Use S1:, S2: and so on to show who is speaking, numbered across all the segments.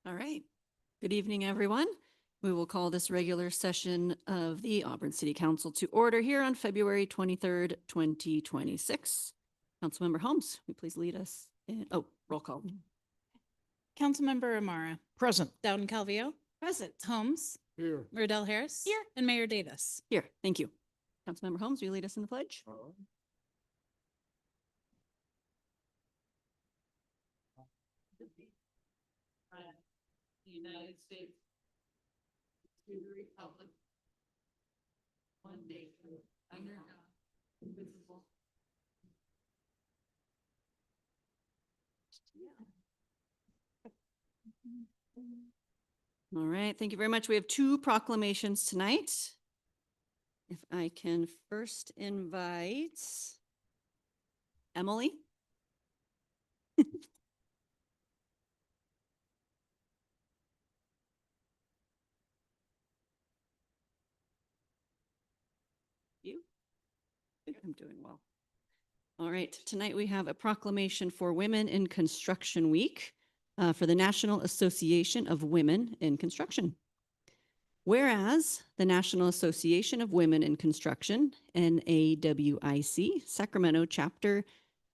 S1: All right. Good evening, everyone. We will call this regular session of the Auburn City Council to order here on February 23rd, 2026. Councilmember Holmes, will you please lead us in, roll call.
S2: Councilmember Amara.
S3: Present.
S2: Dowden Calvillo. Present. Holmes.
S3: Here.
S2: Riddell Harris.
S1: Here.
S2: And Mayor Davis.
S1: Here, thank you. Councilmember Holmes, will you lead us in the pledge?
S4: The United States to the republic, one nation, under God, indivisible.
S1: All right, thank you very much. We have two proclamations tonight. If I can first invite Emily. You? I'm doing well. All right, tonight we have a proclamation for Women in Construction Week for the National Association of Women in Construction. Whereas the National Association of Women in Construction, NAWIC, Sacramento Chapter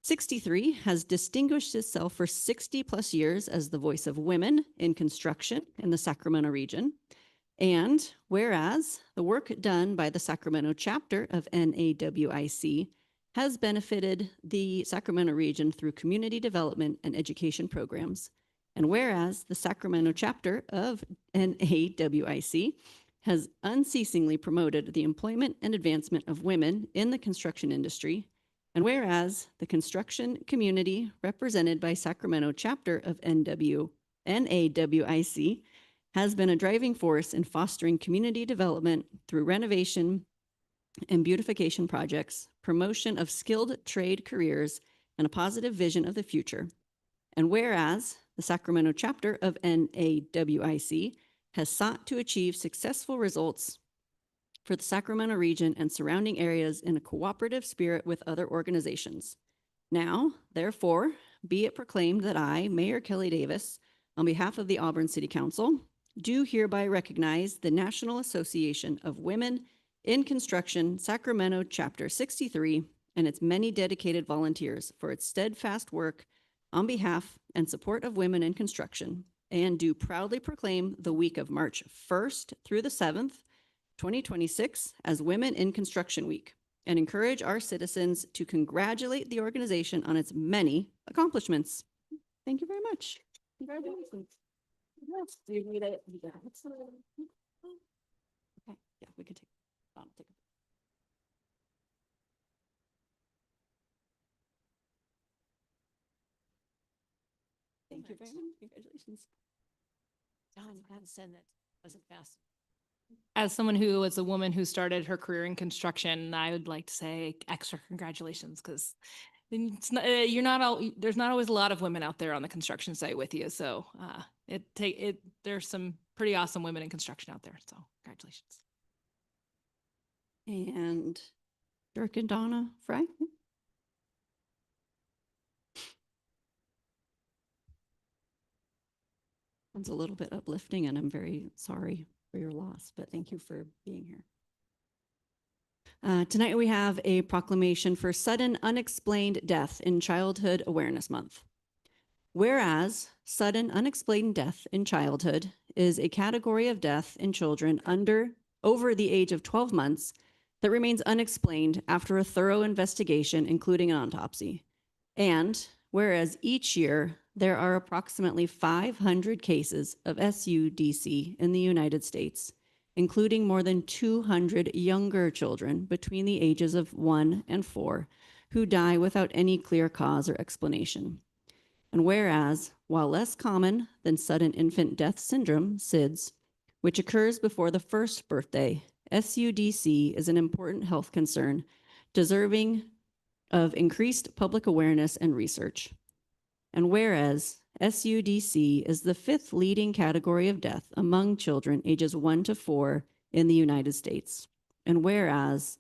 S1: 63 has distinguished itself for 60 plus years as the voice of women in construction in the Sacramento region. And whereas the work done by the Sacramento chapter of NAWIC has benefited the Sacramento region through community development and education programs. And whereas the Sacramento chapter of NAWIC has unceasingly promoted the employment and advancement of women in the construction industry. And whereas the construction community represented by Sacramento chapter of NAWIC has been a driving force in fostering community development through renovation and beautification projects, promotion of skilled trade careers, and a positive vision of the future. And whereas the Sacramento chapter of NAWIC has sought to achieve successful results for the Sacramento region and surrounding areas in a cooperative spirit with other organizations. Now, therefore, be it proclaimed that I, Mayor Kelly Davis, on behalf of the Auburn City Council, do hereby recognize the National Association of Women in Construction, Sacramento Chapter 63, and its many dedicated volunteers for its steadfast work on behalf and support of women in construction, and do proudly proclaim the week of March 1st through the 7th, 2026 as Women in Construction Week, and encourage our citizens to congratulate the organization on its many accomplishments. Thank you very much. Congratulations. Yes, do you need it? Yeah. Okay, yeah, we can take a Thank you very much. Congratulations.
S4: Don, you gotta send that. Wasn't fast.
S5: As someone who was a woman who started her career in construction, I would like to say extra congratulations because it's not, there's not always a lot of women out there on the construction site with you. So there's some pretty awesome women in construction out there. So congratulations.
S1: And Dirk and Donna Fry. It's a little bit uplifting, and I'm very sorry for your loss, but thank you for being here. Tonight we have a proclamation for Sudden Unexplained Death in Childhood Awareness Month. Whereas sudden unexplained death in childhood is a category of death in children over the age of 12 months that remains unexplained after a thorough investigation, including an autopsy. And whereas each year there are approximately 500 cases of SUDC in the United States, including more than 200 younger children between the ages of 1 and 4 who die without any clear cause or explanation. And whereas, while less common than sudden infant death syndrome, SIDS, which occurs before the first birthday, SUDC is an important health concern deserving of increased public awareness and research. And whereas SUDC is the 5th leading category of death among children ages 1 to 4 in the United States. And whereas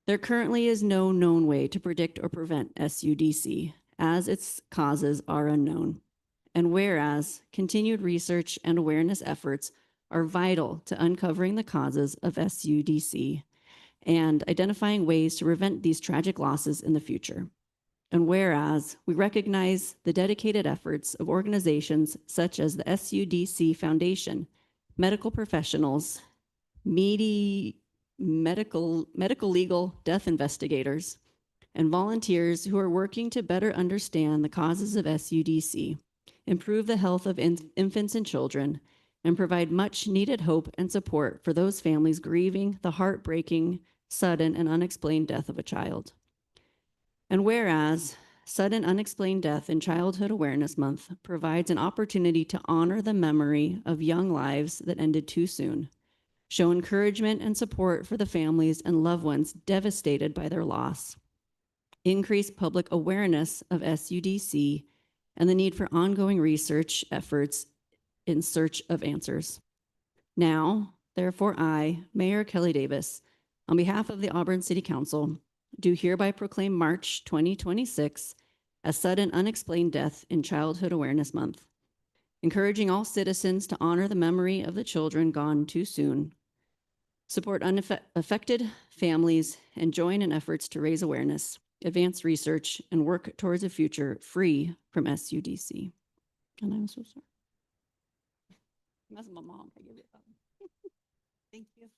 S1: there currently is no known way to predict or prevent SUDC, as its causes are unknown. And whereas continued research and awareness efforts are vital to uncovering the causes of SUDC and identifying ways to prevent these tragic losses in the future. And whereas we recognize the dedicated efforts of organizations such as the SUDC Foundation, medical professionals, medical legal death investigators, and volunteers who are working to better understand the causes of SUDC, improve the health of infants and children, and provide much needed hope and support for those families grieving the heartbreaking, sudden, and unexplained death of a child. And whereas Sudden Unexplained Death in Childhood Awareness Month provides an opportunity to honor the memory of young lives that ended too soon, show encouragement and support for the families and loved ones devastated by their loss, increase public awareness of SUDC and the need for ongoing research efforts in search of answers. Now, therefore, I, Mayor Kelly Davis, on behalf of the Auburn City Council, do hereby proclaim March 2026 as Sudden Unexplained Death in Childhood Awareness Month, encouraging all citizens to honor the memory of the children gone too soon, support unaffected families, and join in efforts to raise awareness, advance research, and work towards a future free from SUDC. And I'm so sorry. That's my mom. I give you that one. Thank you.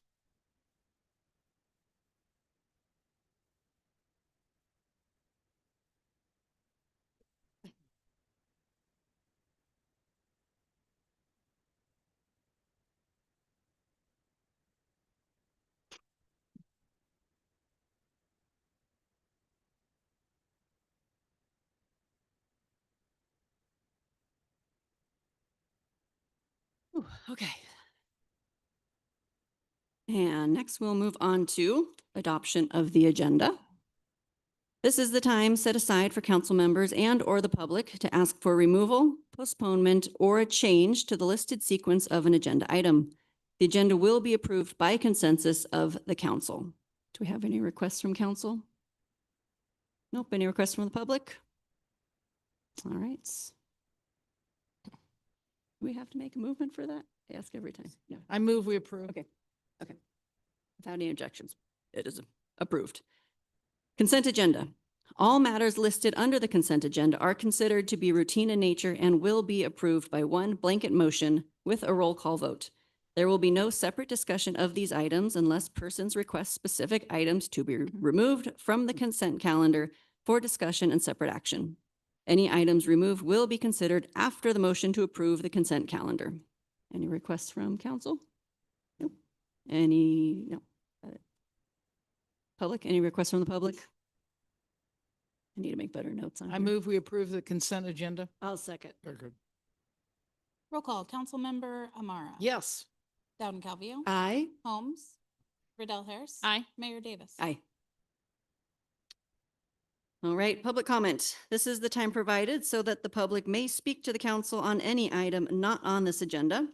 S1: Ooh, okay. And next we'll move on to adoption of the agenda. This is the time set aside for council members and/or the public to ask for removal, postponement, or a change to the listed sequence of an agenda item. The agenda will be approved by consensus of the council. Do we have any requests from council? Nope. Any requests from the public? All right. Do we have to make a movement for that? I ask every time. No.
S2: I move we approve.
S1: Okay. Without any objections, it is approved. Consent agenda. All matters listed under the consent agenda are considered to be routine in nature and will be approved by one blanket motion with a roll call vote. There will be no separate discussion of these items unless persons request specific items to be removed from the consent calendar for discussion and separate action. Any items removed will be considered after the motion to approve the consent calendar. Any requests from council? Nope. No. Public, any requests from the public? I need to make better notes on
S2: I
S1: here.
S2: move we approve the consent agenda.
S4: I'll second.
S2: Roll call, Councilmember Amara.
S3: Yes.
S2: Dowden Calvillo.
S1: Aye.
S2: Holmes. Riddell Harris.
S5: Aye.
S2: Mayor Davis.
S1: Aye. All right, public comment. This is the time provided so that the public may speak to the council on any item not on this agenda.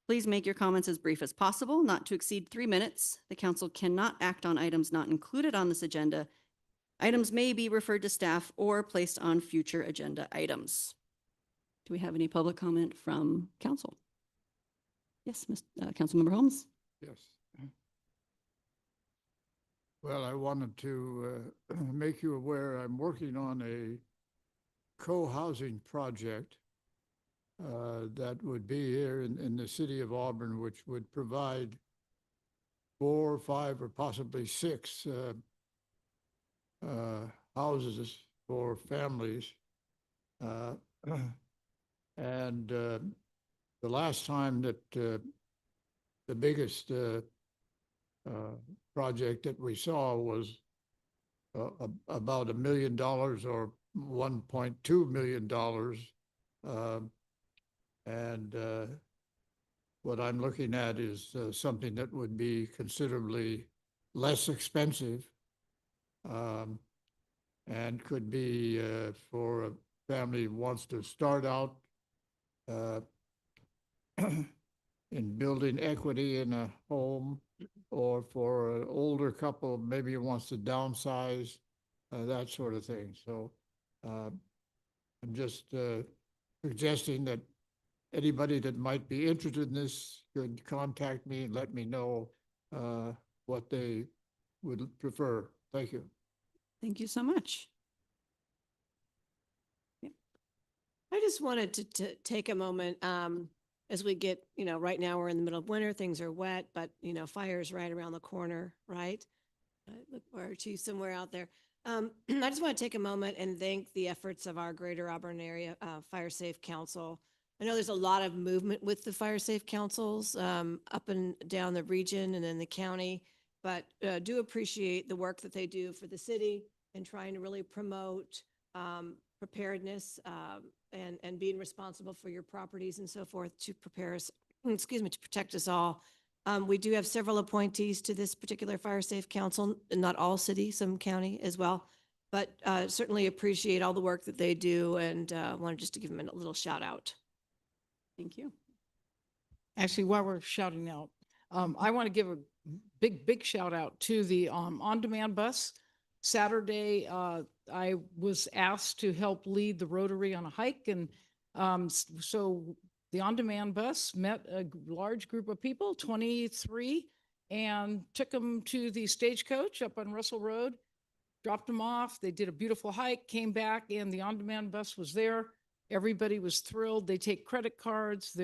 S1: Please make your comments as brief as possible, not to exceed 3 minutes. The council cannot act on items not included on this agenda. Items may be referred to staff or placed on future agenda items. Do we have any public comment from council? Yes, Councilmember Holmes?
S6: Yes. Well, I wanted to make you aware I'm working on a co-housing project that would be here in the city of Auburn, which would provide 4, 5, or possibly 6 houses for families. And the last time that the biggest project that we saw was about $1 million or $1.2 million. And what I'm looking at is something that would be considerably less expensive and could be for a family who wants to start out in building equity in a home, or for an older couple, maybe who wants to downsize, that sort of thing. So I'm just suggesting that anybody that might be interested in this could contact me and let me know what they would prefer. Thank you.
S1: Thank you so much.
S4: I just wanted to take a moment, as we get, right now we're in the middle of winter, things are wet, but, fire's right around the corner, right? I look forward to somewhere out there. I just want to take a moment and thank the efforts of our Greater Auburn Area Fire Safe Council. I know there's a lot of movement with the Fire Safe Councils up and down the region and in the county, but do appreciate the work that they do for the city and trying to really promote preparedness and being responsible for your properties and so forth to prepare us, to protect us all. We do have several appointees to this particular Fire Safe Council, not all city, some county as well, but certainly appreciate all the work that they do and wanted just to give them a little shout out.
S1: Thank you.
S3: Actually, while we're shouting out, I want to give a big shout out to the on-demand bus. Saturday, I was asked to help lead the Rotary on a hike, and so the on-demand bus met a large group of people, 23, and took them to the Stagecoach up on Russell Road, dropped them off. They did a beautiful hike, came back, and the on-demand bus was there. Everybody was thrilled. They take credit cards.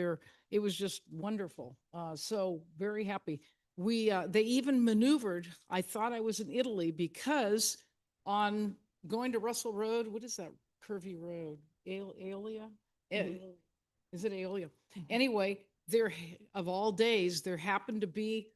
S3: It was just wonderful. So very happy. They even maneuvered. I thought I was in Italy because on going to Russell Road, what is that curvy road? Aelia? Is it Aelia? Anyway, of all days, there happened to be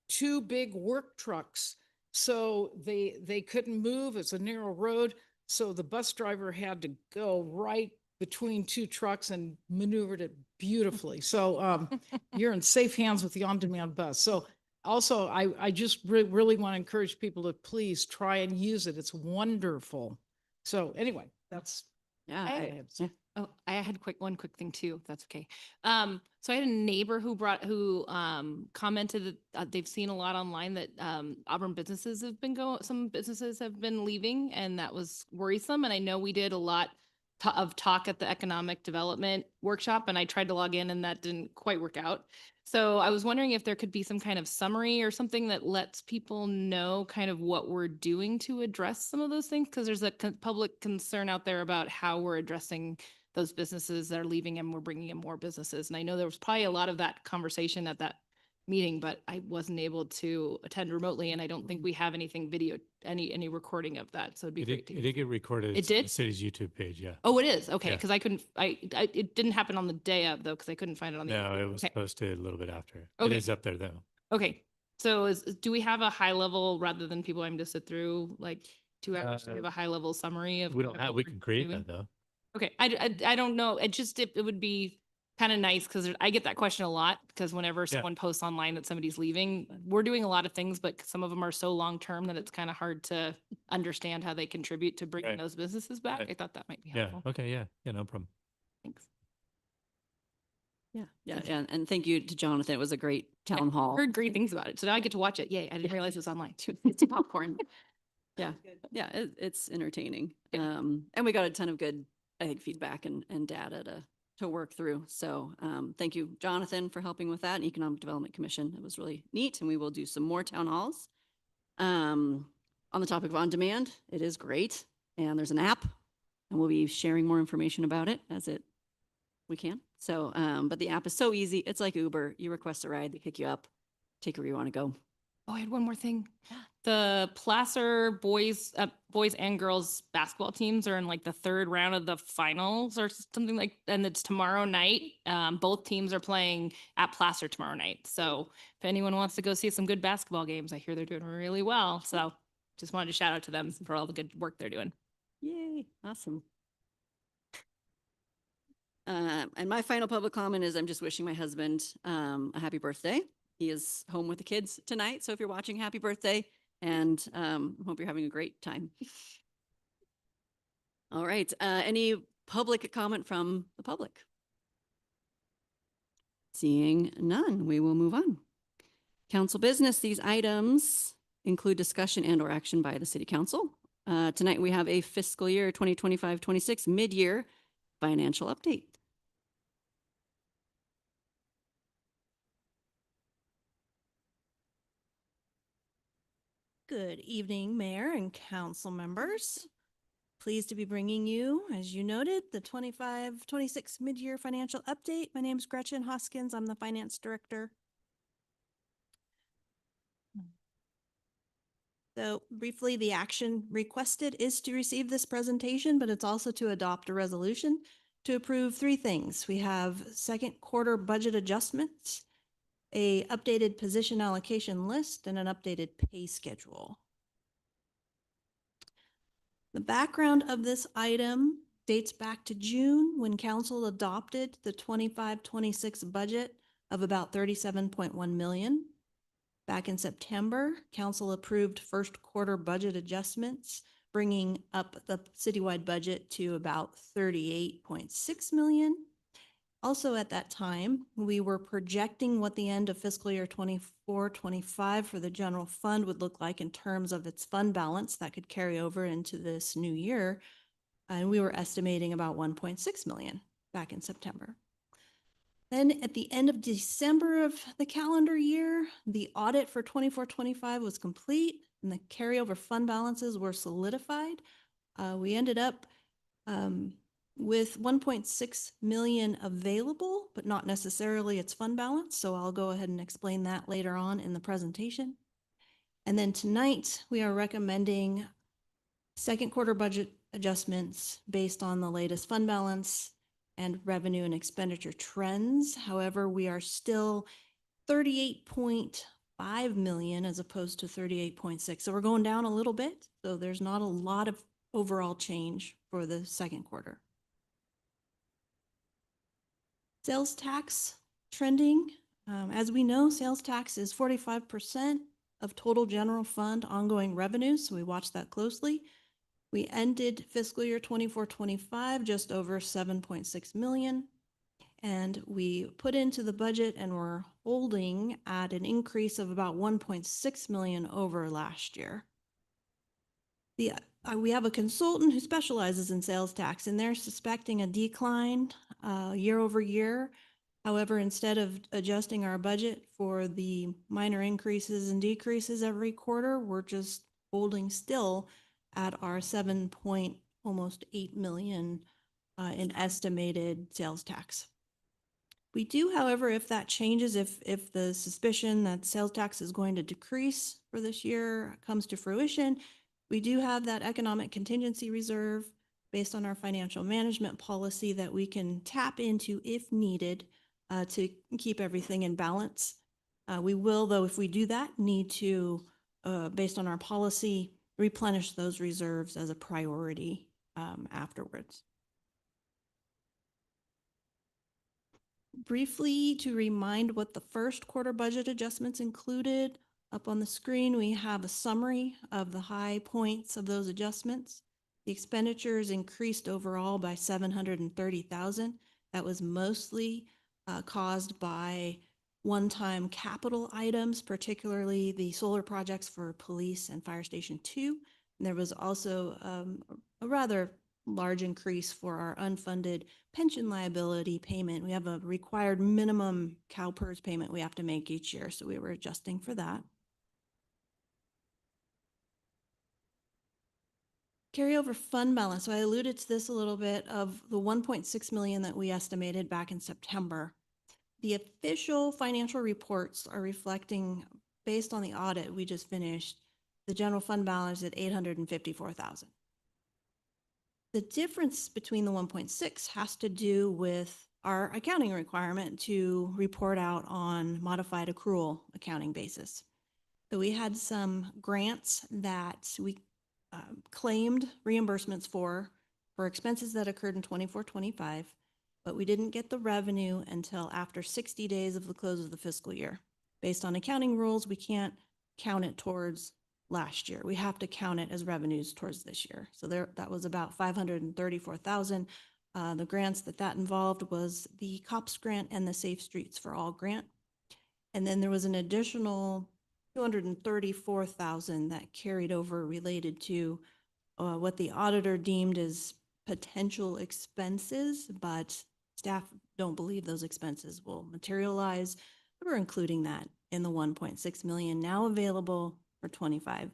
S3: two big work trucks. So they couldn't move. It's a narrow road. So the bus driver had to go right between two trucks and maneuvered it beautifully. So you're in safe hands with the on-demand bus. So also, I just really want to encourage people to please try and use it. It's wonderful. So anyway, that's.
S1: Yeah.
S5: I- Oh, I had one quick thing too, if that's okay. So I had a neighbor who commented that they've seen a lot online that Auburn businesses have been some businesses have been leaving, and that was worrisome. And I know we did a lot of talk at the economic development workshop, and I tried to log in and that didn't quite work out. So I was wondering if there could be some kind of summary or something that lets people know kind of what we're doing to address some of those things, because there's a public concern out there about how we're addressing those businesses that are leaving and we're bringing in more businesses. And I know there was probably a lot of that conversation at that meeting, but I wasn't able to attend remotely, and I don't think we have anything any recording of that. So it'd be great to.
S7: It did get recorded.
S5: It
S7: It's on
S5: did?
S7: the city's YouTube page, yeah.
S5: Oh, it is? Okay,
S7: Yeah.
S5: because it didn't happen on the day of though, because I couldn't find it on the.
S7: No, it was
S5: Okay.
S7: posted a little bit after. It
S5: Okay.
S7: is up there though.
S5: Okay, so do we have a high level, rather than people having to sit through like 2 hours, do we have a high level summary of?
S7: We
S5: kind
S7: don't
S5: of
S7: have,
S5: what
S7: we
S5: we're
S7: can create
S5: doing?
S7: that though.
S5: Okay, I don't know. It would be kind of nice because I get that question a lot, because whenever someone posts online that somebody's leaving, we're doing a lot of things, but some of them are so long term that it's kind of hard to understand how they contribute to bringing
S7: Right.
S5: those businesses back.
S7: Right.
S5: I thought that might be
S7: Yeah,
S5: helpful.
S7: okay, yeah, no problem.
S5: Thanks.
S1: Yeah. And thank you to Jonathan. It was a great town hall.
S5: Heard great things about it, so now I get to watch it. Yay! I didn't realize it was online.
S1: It's popcorn. Yeah. Yeah. It's entertaining. And we got a ton of good, I think, feedback and data to work through. So thank you, Jonathan, for helping with that, and Economic Development Commission. It was really neat, and we will do some more town halls. On the topic of on-demand, it is great, and there's an app, and we'll be sharing more information about it as we can. So, but the app is so easy. It's like Uber. You request a ride, they pick you up, take where you want to go.
S5: Oh, I had one more thing. The Placer boys and girls basketball teams are in like the third round of the finals or something like, and it's tomorrow night. Both teams are playing at Placer tomorrow night. So if anyone wants to go see some good basketball games, I hear they're doing really well. So just wanted to shout out to them for all the good work they're doing.
S1: Yay, awesome. And my final public comment is I'm just wishing my husband a happy birthday. He is home with the kids tonight. So if you're watching, happy birthday, and hope you're having a great time. All right. Any public comment from the public? Seeing none, we will move on. Council business. These items include discussion and or action by the city council. Tonight we have a fiscal year 2025-26 mid-year financial update.
S8: Good evening, Mayor and council members. Pleased to be bringing you, as you noted, the 25-26 mid-year financial update. My name is Gretchen Hoskins. I'm the finance director. So briefly, the action requested is to receive this presentation, but it's also to adopt a resolution to approve three things. We have second quarter budget adjustments, a updated position allocation list, and an updated pay schedule. The background of this item dates back to June when council adopted the 25-26 budget of about 37.1 million. Back in September, council approved first quarter budget adjustments, bringing up the citywide budget to about 38.6 million. Also at that time, we were projecting what the end of fiscal year 24-25 for the general fund would look like in terms of its fund balance that could carry over into this new year. And we were estimating about 1.6 million back in September. Then at the end of December of the calendar year, the audit for 24-25 was complete and the carryover fund balances were solidified. We ended up with 1.6 million available, but not necessarily its fund balance. So I'll go ahead and explain that later on in the presentation. And then tonight we are recommending second quarter budget adjustments based on the latest fund balance and revenue and expenditure trends. However, we are still 38.5 million as opposed to 38.6. So we're going down a little bit. So there's not a lot of overall change for the second quarter. Sales tax trending. As we know, sales tax is 45% of total general fund ongoing revenues. So we watch that closely. We ended fiscal year 24-25 just over 7.6 million. And we put into the budget and we're holding at an increase of about 1.6 million over last year. We have a consultant who specializes in sales tax and they're suspecting a decline year over year. However, instead of adjusting our budget for the minor increases and decreases every quarter, we're just holding still at our almost 8 million in estimated sales tax. We do, however, if that changes, if the suspicion that sales tax is going to decrease for this year comes to fruition, we do have that economic contingency reserve based on our financial management policy that we can tap into if needed to keep everything in balance. We will, though, if we do that, need to, based on our policy, replenish those reserves as a priority afterwards. Briefly, to remind what the first quarter budget adjustments included, up on the screen, we have a summary of the high points of those adjustments. The expenditures increased overall by 730,000. That was mostly caused by one-time capital items, particularly the solar projects for Police and Fire Station 2. And there was also a rather large increase for our unfunded pension liability payment. We have a required minimum CalPERS payment we have to make each year, so we were adjusting for that. Carryover fund balance. So I alluded to this a little bit of the 1.6 million that we estimated back in September. The official financial reports are reflecting, based on the audit we just finished, the general fund balance at 854,000. The difference between the 1.6 has to do with our accounting requirement to report out on modified accrual accounting basis. So we had some grants that we claimed reimbursements for expenses that occurred in 24-25, but we didn't get the revenue until after 60 days of the close of the fiscal year. Based on accounting rules, we can't count it towards last year. We have to count it as revenues towards this year. So that was about 534,000. The grants that involved was the COPS grant and the Safe Streets for All grant. And then there was an additional 234,000 that carried over related to what the auditor deemed as potential expenses, but staff don't believe those expenses will materialize. We're including that in the 1.6 million now available for 25-26.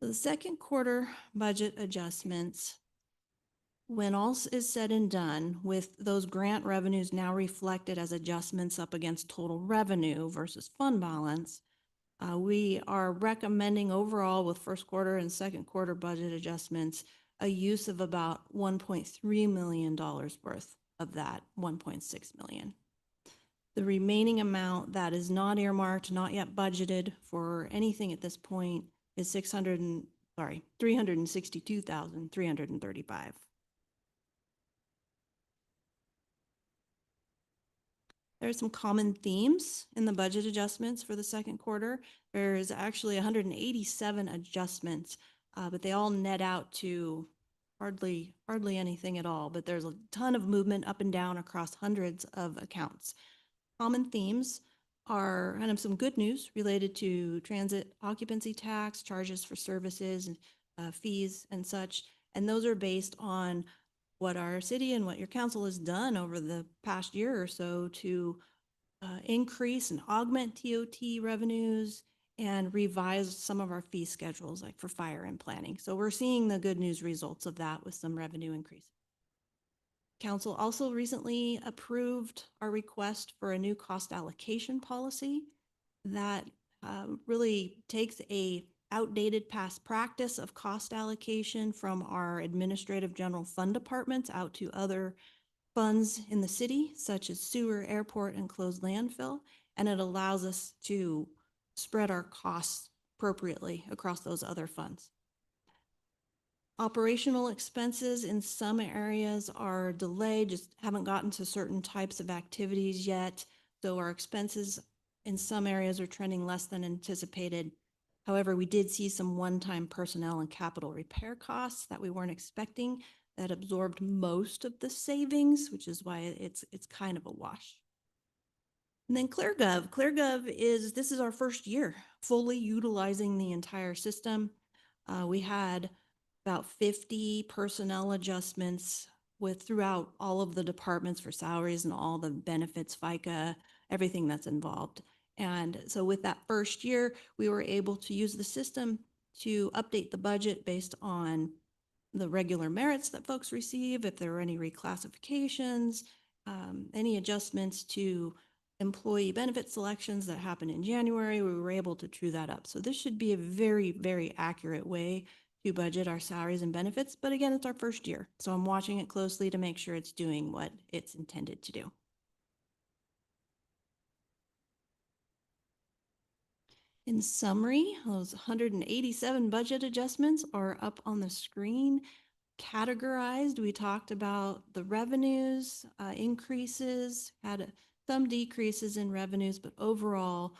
S8: The second quarter budget adjustments, when all is said and done, with those grant revenues now reflected as adjustments up against total revenue versus fund balance, we are recommending overall with first quarter and second quarter budget adjustments, a use of about $1.3 million worth of that 1.6 million. The remaining amount that is not earmarked, not yet budgeted for anything at this point is 362,335. There are some common themes in the budget adjustments for the second quarter. There's actually 187 adjustments, but they all net out to hardly anything at all. But there's a ton of movement up and down across hundreds of accounts. Common themes are kind of some good news related to transit occupancy tax, charges for services, fees and such. And those are based on what our city and what your council has done over the past year or so to increase and augment TOT revenues and revise some of our fee schedules, like for fire and planning. So we're seeing the good news results of that with some revenue increase. Council also recently approved our request for a new cost allocation policy that really takes a outdated past practice of cost allocation from our administrative general fund departments out to other funds in the city, such as sewer, airport, and closed landfill. And it allows us to spread our costs appropriately across those other funds. Operational expenses in some areas are delayed, just haven't gotten to certain types of activities yet. So our expenses in some areas are trending less than anticipated. However, we did see some one-time personnel and capital repair costs that we weren't expecting that absorbed most of the savings, which is why it's kind of a wash. And then ClearGov. This is our first year fully utilizing the entire system. We had about 50 personnel adjustments throughout all of the departments for salaries and all the benefits, FICA, everything that's involved. And so with that first year, we were able to use the system to update the budget based on the regular merits that folks receive, if there were any reclassifications, any adjustments to employee benefit selections that happened in January, we were able to true that up. So this should be a very, very accurate way to budget our salaries and benefits. But again, it's our first year, so I'm watching it closely to make sure it's doing what it's intended to do. In summary, those 187 budget adjustments are up on the screen, categorized. We talked about the revenues, increases, had some decreases in revenues, but overall,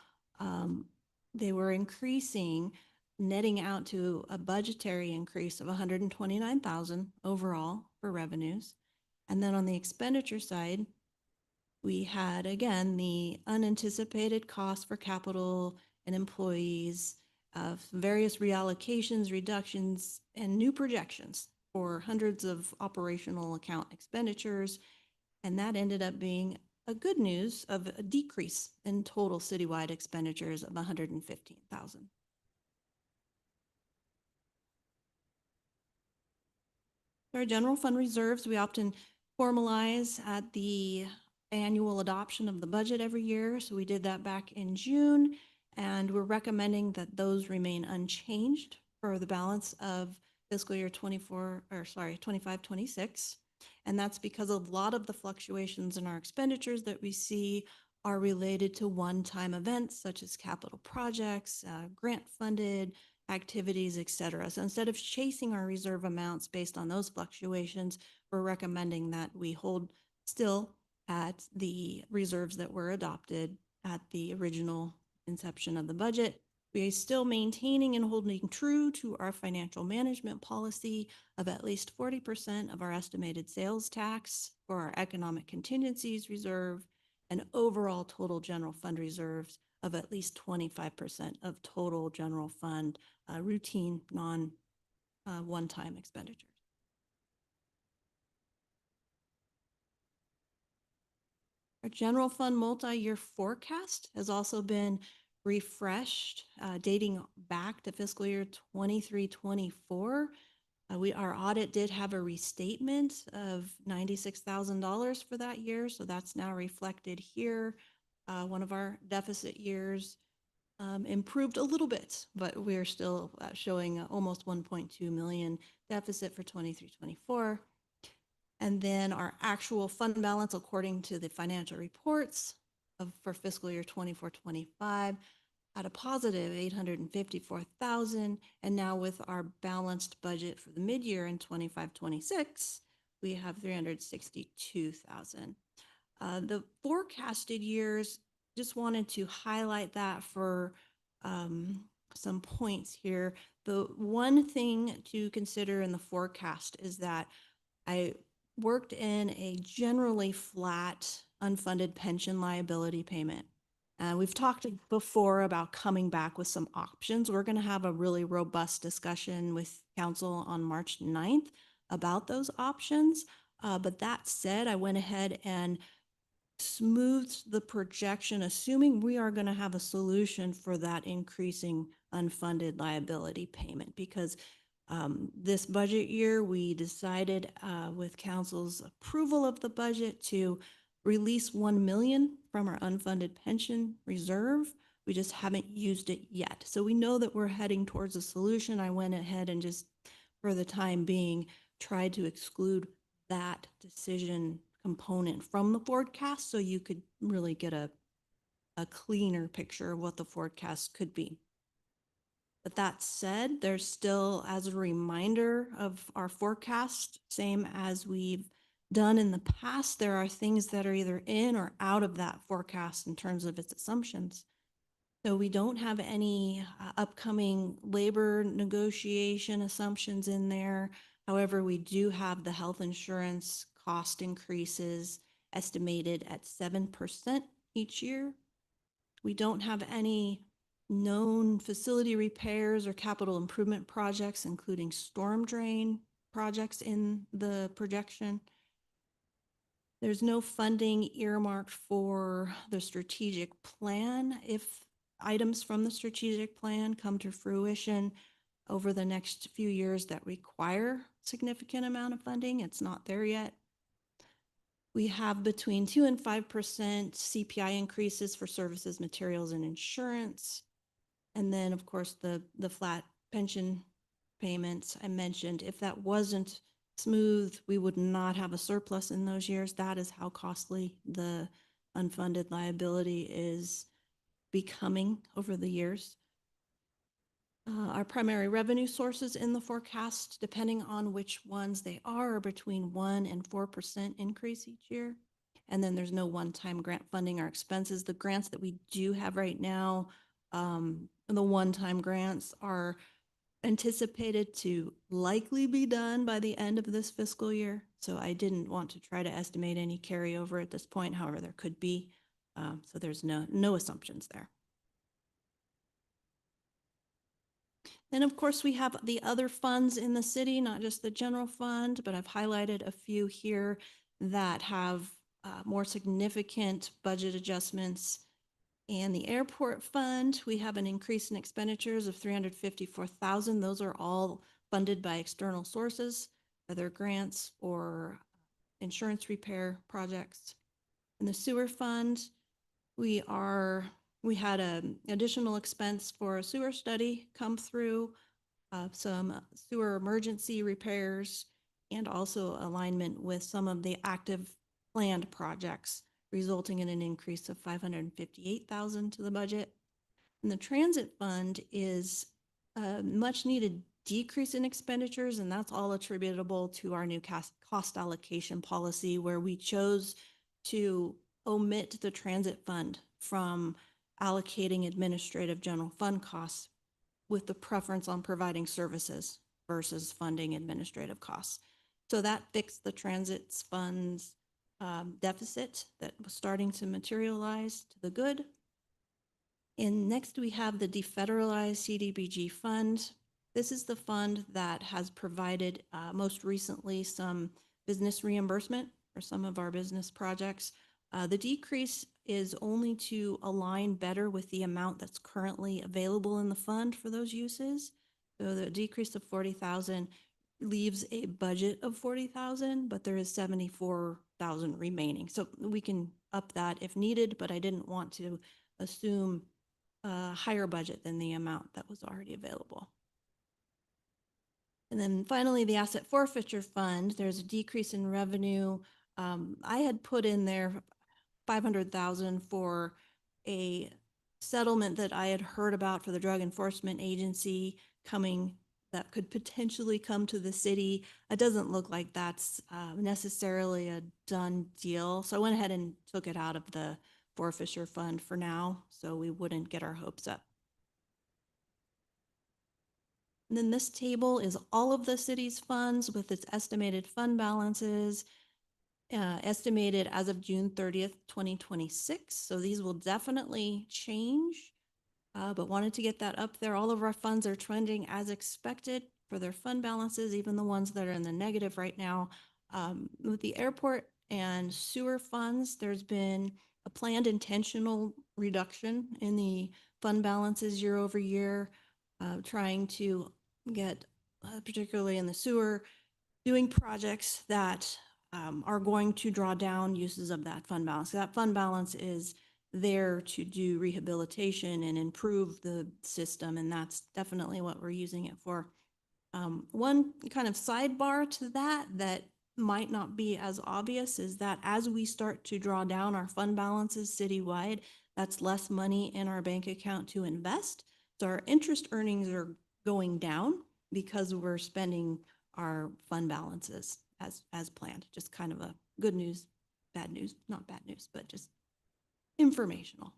S8: they were increasing, netting out to a budgetary increase of 129,000 overall for revenues. And then on the expenditure side, we had, again, the unanticipated costs for capital and employees, of various reallocations, reductions, and new projections for hundreds of operational account expenditures. And that ended up being a good news of a decrease in total citywide expenditures of 115,000. Our general fund reserves, we often formalize at the annual adoption of the budget every year. So we did that back in June. And we're recommending that those remain unchanged for the balance of fiscal year 25-26. And that's because a lot of the fluctuations in our expenditures that we see are related to one-time events such as capital projects, grant-funded activities, et cetera. So instead of chasing our reserve amounts based on those fluctuations, we're recommending that we hold still at the reserves that were adopted at the original inception of the budget. We are still maintaining and holding true to our financial management policy of at least 40% of our estimated sales tax for our economic contingencies reserve and overall total general fund reserves of at least 25% of total general fund routine one-time expenditures. Our general fund multi-year forecast has also been refreshed, dating back to fiscal year 23-24. Our audit did have a restatement of $96,000 for that year, so that's now reflected here. One of our deficit years improved a little bit, but we're still showing almost 1.2 million deficit for 23-24. And then our actual fund balance, according to the financial reports for fiscal year 24-25, at a positive 854,000. And now with our balanced budget for the mid-year in 25-26, we have 362,000. The forecasted years, just wanted to highlight that for some points here. The one thing to consider in the forecast is that I worked in a generally flat unfunded pension liability payment. We've talked before about coming back with some options. We're going to have a really robust discussion with council on March 9th about those options. But that said, I went ahead and smoothed the projection, assuming we are going to have a solution for that increasing unfunded liability payment, because this budget year, we decided with council's approval of the budget to release 1 million from our unfunded pension reserve. We just haven't used it yet. So we know that we're heading towards a solution. I went ahead and just, for the time being, tried to exclude that decision component from the forecast so you could really get a cleaner picture of what the forecast could be. But that said, there's still, as a reminder of our forecast, same as we've done in the past, there are things that are either in or out of that forecast in terms of its assumptions. So we don't have any upcoming labor negotiation assumptions in there. However, we do have the health insurance cost increases estimated at 7% each year. We don't have any known facility repairs or capital improvement projects, including storm drain projects in the projection. There's no funding earmarked for the strategic plan. If items from the strategic plan come to fruition over the next few years that require significant amount of funding, it's not there yet. We have between 2 and 5% CPI increases for services, materials, and insurance. And then, of course, the flat pension payments I mentioned. If that wasn't smooth, we would not have a surplus in those years. That is how costly the unfunded liability is becoming over the years. Our primary revenue sources in the forecast, depending on which ones they are between 1 and 4% increase each year. And then there's no one-time grant funding or expenses. The grants that we do have right now, the one-time grants are anticipated to likely be done by the end of this fiscal year. So I didn't want to try to estimate any carryover at this point. However, there could be. So there's no assumptions there. Then, of course, we have the other funds in the city, not just the general fund, but I've highlighted a few here that have more significant budget adjustments. And the airport fund, we have an increase in expenditures of $354,000. Those are all funded by external sources, whether grants or insurance repair projects. In the sewer fund, we had an additional expense for a sewer study come through, some sewer emergency repairs, and also alignment with some of the active planned projects, resulting in an increase of $558,000 to the budget. And the transit fund is a much needed decrease in expenditures, and that's all attributable to our new cost allocation policy, where we chose to omit the transit fund from allocating administrative general fund costs, with the preference on providing services versus funding administrative costs. So that fixed the transit fund's deficit that was starting to materialize to the good. And next we have the defederalized CDBG fund. This is the fund that has provided most recently some business reimbursement for some of our business projects. The decrease is only to align better with the amount that's currently available in the fund for those uses. So the decrease of 40,000 leaves a budget of 40,000, but there is 74,000 remaining. So we can up that if needed, but I didn't want to assume a higher budget than the amount that was already available. And then finally, the asset forfeiture fund, there's a decrease in revenue. I had put in there 500,000 for a settlement that I had heard about for the Drug Enforcement Agency coming, that could potentially come to the city. It doesn't look like that's necessarily a done deal. So I went ahead and took it out of the forfeiture fund for now, so we wouldn't get our hopes up. And then this table is all of the city's funds with its estimated fund balances, estimated as of June 30th, 2026. So these will definitely change, but wanted to get that up there. All of our funds are trending as expected for their fund balances, even the ones that are in the negative right now. With the airport and sewer funds, there's been a planned intentional reduction in the fund balances year over year, trying to get, particularly in the sewer, doing projects that are going to draw down uses of that fund balance. That fund balance is there to do rehabilitation and improve the system, and that's definitely what we're using it for. One kind of sidebar to that might not be as obvious is that as we start to draw down our fund balances citywide, that's less money in our bank account to invest. So our interest earnings are going down because we're spending our fund balances as planned. Just kind of a good news, bad news, not bad news, but just informational.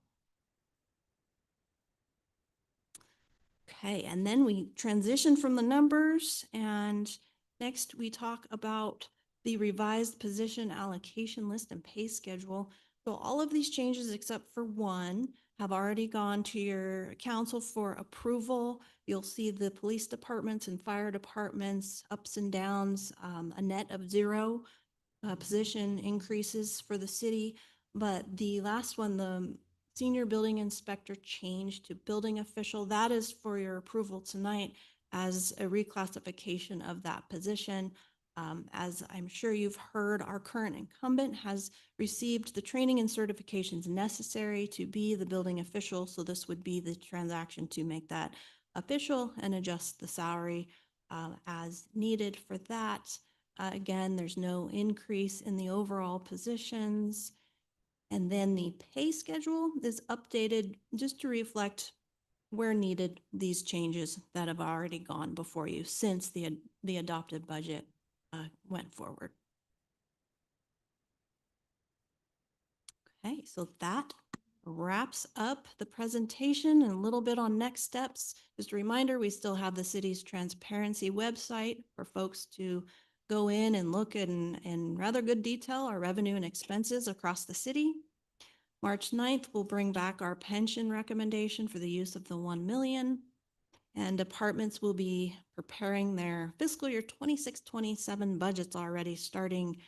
S8: Okay, and then we transition from the numbers, and next we talk about the revised position allocation list and pay schedule. So all of these changes except for one have already gone to your council for approval. You'll see the police departments and fire departments ups and downs, a net of 0 position increases for the city. But the last one, the senior building inspector change to building official, that is for your approval tonight as a reclassification of that position. As I'm sure you've heard, our current incumbent has received the training and certifications necessary to be the building official. So this would be the transaction to make that official and adjust the salary as needed for that. Again, there's no increase in the overall positions. And then the pay schedule is updated just to reflect where needed these changes that have already gone before you since the adopted budget went forward. Okay, so that wraps up the presentation and a little bit on next steps. Just a reminder, we still have the city's transparency website for folks to go in and look in rather good detail our revenue and expenses across the city. March 9th, we'll bring back our pension recommendation for the use of the 1 million. And departments will be preparing their fiscal year 26-27 budgets already, starting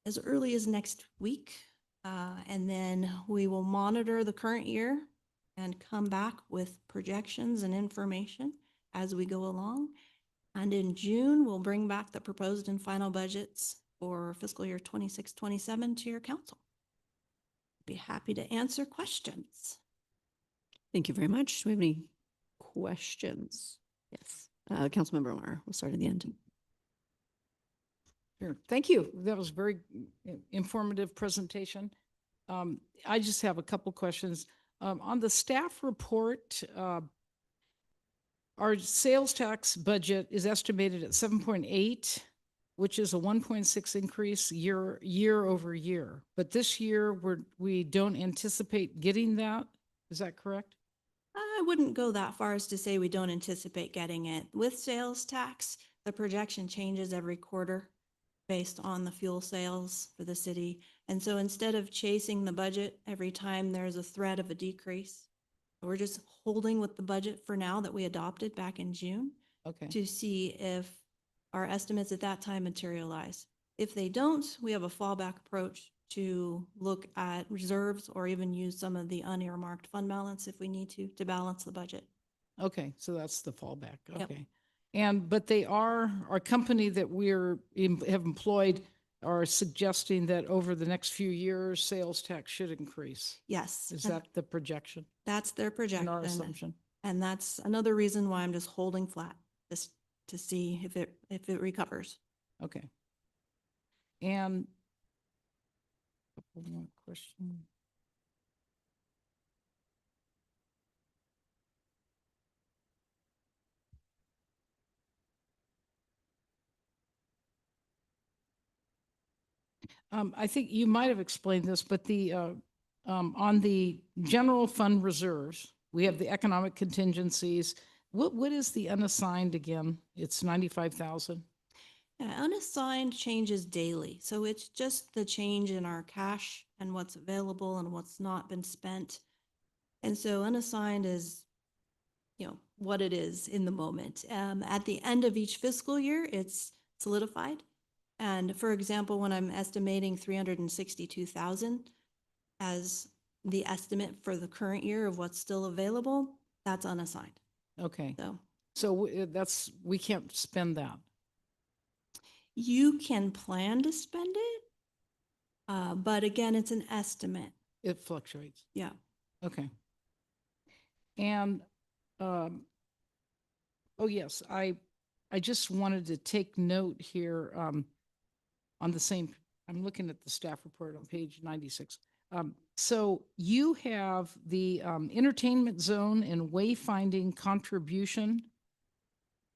S8: as early as next week. And then we will monitor the current year and come back with projections and information as we go along. And in June, we'll bring back the proposed and final budgets for fiscal year 26-27 to your council. Be happy to answer questions.
S1: Thank you very much. Do we have any questions? Yes. Councilmember Omar, we'll start at the end.
S3: Sure. Thank you. That was a very informative presentation. I just have a couple questions. On the staff report, our sales tax budget is estimated at 7.8, which is a 1.6 increase year over year. But this year, we don't anticipate getting that. Is that correct?
S8: I wouldn't go that far as to say we don't anticipate getting it. With sales tax, the projection changes every quarter based on the fuel sales for the city. And so instead of chasing the budget every time there's a threat of a decrease, we're just holding with the budget for now that we adopted back in June.
S3: Okay,
S8: to see if our estimates at that time materialize. If they don't, we have a fallback approach to look at reserves or even use some of the unearmarked fund balance if we need to balance the budget.
S3: okay, so that's the fallback,
S8: Yep.
S3: okay. And, but they are, our company that have employed are suggesting that over the next few years, sales tax should increase.
S8: Yes.
S3: Is
S8: and
S3: that the projection
S8: That's their
S3: and
S8: projection.
S3: our assumption?
S8: And that's another reason why I'm just holding flat, just to see if it recovers.
S3: Okay. And couple more questions. I think you might have explained this, but on the general fund reserves, we have the economic contingencies. What is the unassigned again? It's 95,000?
S8: Yeah, unassigned changes daily. So it's just the change in our cash and what's available and what's not been spent. And so unassigned is, what it is in the moment. At the end of each fiscal year, it's solidified. And for example, when I'm estimating 362,000 as the estimate for the current year of what's still available, that's unassigned.
S3: Okay,
S8: So
S3: so we can't spend that.
S8: you can plan to spend it, but again, it's an estimate.
S3: It fluctuates.
S8: Yeah.
S3: Okay. And, oh yes, I just wanted to take note here, on the same, I'm looking at the staff report on page 96. So you have the, entertainment zone and wayfinding contribution.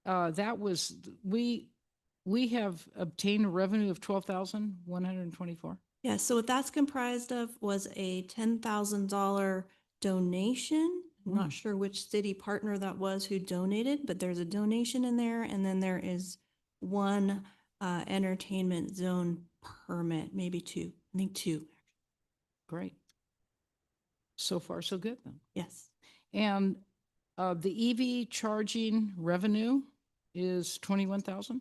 S3: That was, we have obtained a revenue of 12,124.
S8: Yeah, so what that's comprised of was a $10,000 donation. I'm not sure which city partner that was who donated, but there's a donation in there. And then there is one entertainment zone permit, maybe two. I think two.
S3: Great. So far, so good then.
S8: Yes.
S3: And the EV charging revenue is 21,000?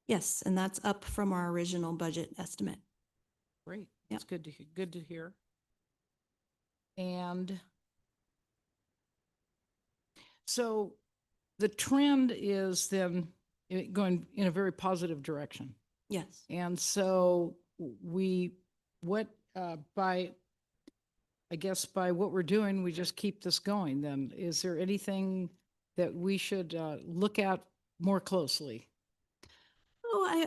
S8: Yes, and that's up from our original budget estimate.
S3: Great. That's good to hear. And so the trend is then going in a very positive direction.
S8: Yes.
S3: And so by what we're doing, we just keep this going then. Is there anything that we should look at more closely?
S8: Oh,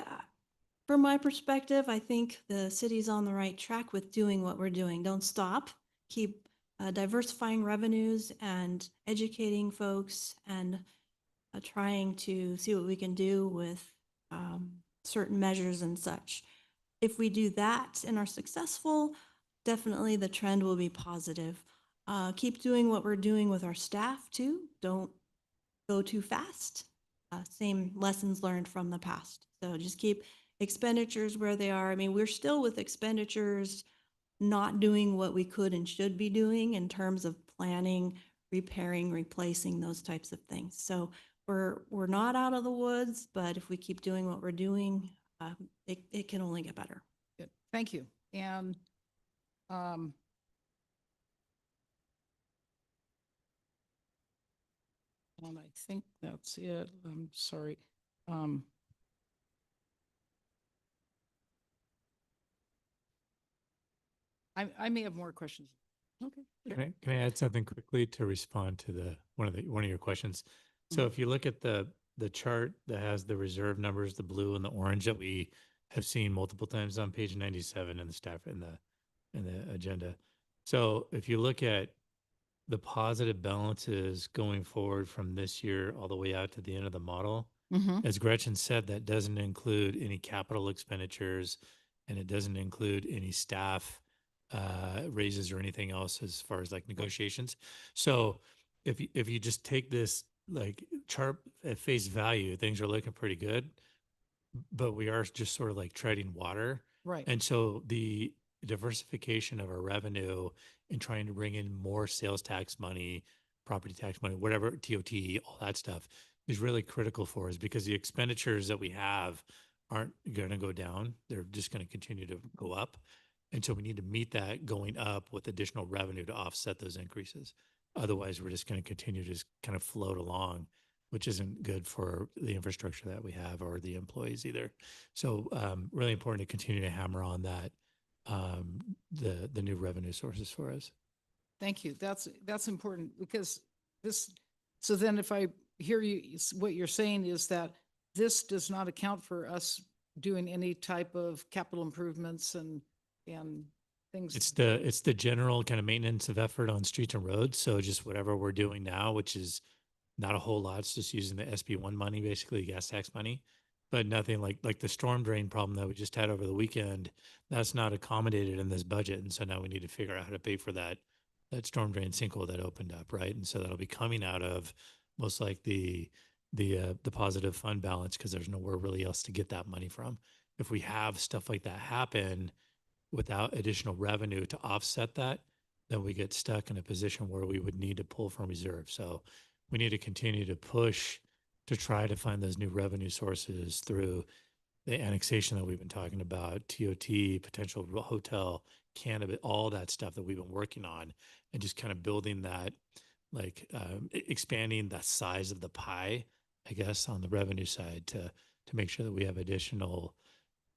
S8: from my perspective, I think the city's on the right track with doing what we're doing. Don't stop. Keep diversifying revenues and educating folks and trying to see what we can do with certain measures and such. If we do that and are successful, definitely the trend will be positive. Keep doing what we're doing with our staff too. Don't go too fast. Same lessons learned from the past. So just keep expenditures where they are. I mean, we're still with expenditures not doing what we could and should be doing in terms of planning, repairing, replacing, those types of things. So we're not out of the woods, but if we keep doing what we're doing, it can only get better.
S3: Good. Thank you. And and I think that's it. I'm sorry. I may have more questions. Okay.
S7: Can I add something quickly to respond to one of your questions? So if you look at the chart that has the reserve numbers, the blue and the orange that we have seen multiple times on page 97 in the staff in the agenda. So if you look at the positive balances going forward from this year all the way out to the end of the model, as Gretchen said, that doesn't include any capital expenditures and it doesn't include any staff raises or anything else as far as like negotiations. So if you just take this like chart at face value, things are looking pretty good, but we are just sort of like treading water.
S3: Right.
S7: And so the diversification of our revenue and trying to bring in more sales tax money, property tax money, whatever, TOT, all that stuff is really critical for us because the expenditures that we have aren't going to go down. They're just going to continue to go up. And so we need to meet that going up with additional revenue to offset those increases. Otherwise, we're just going to continue to just kind of float along, which isn't good for the infrastructure that we have or the employees either. So really important to continue to hammer on that, the new revenue sources for us.
S3: Thank you. That's important because this, so then if I hear you, what you're saying is that this does not account for us doing any type of capital improvements and things.
S7: It's the general kind of maintenance of effort on streets and roads. So just whatever we're doing now, which is not a whole lot, it's just using the SB1 money, basically gas tax money, but nothing like the storm drain problem that we just had over the weekend. That's not accommodated in this budget. And so now we need to figure out how to pay for that storm drain sinkhole that opened up. Right. And so that'll be coming out of most like the positive fund balance, because there's nowhere really else to get that money from. If we have stuff like that happen without additional revenue to offset that, then we get stuck in a position where we would need to pull from reserve. So we need to continue to push to try to find those new revenue sources through the annexation that we've been talking about, TOT, potential hotel, cannabis, all that stuff that we've been working on, and just kind of building that, like expanding the size of the pie, I guess, on the revenue side to make sure that we have additional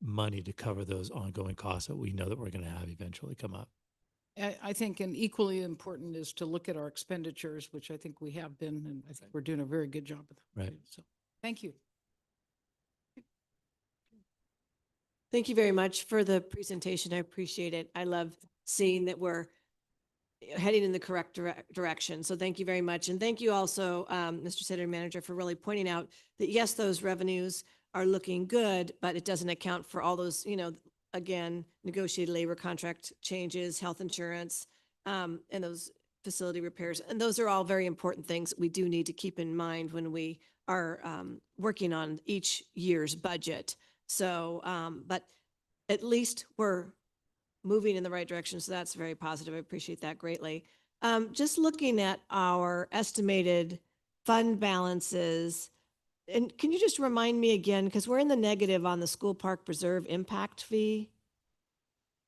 S7: money to cover those ongoing costs that we know that we're going to have eventually come up.
S3: I think, and equally important is to look at our expenditures, which I think we have been, and I think we're doing a very good job of that.
S7: Right.
S3: So, thank you.
S4: Thank you very much for the presentation. I appreciate it. I love seeing that we're heading in the correct direction. So thank you very much. And thank you also, Mr. City Manager, for really pointing out that yes, those revenues are looking good, but it doesn't account for all those, again, negotiated labor contract changes, health insurance, and those facility repairs. And those are all very important things that we do need to keep in mind when we are working on each year's budget. So, but at least we're moving in the right direction. So that's very positive. I appreciate that greatly. Just looking at our estimated fund balances, and can you just remind me again, because we're in the negative on the school park preserve impact fee,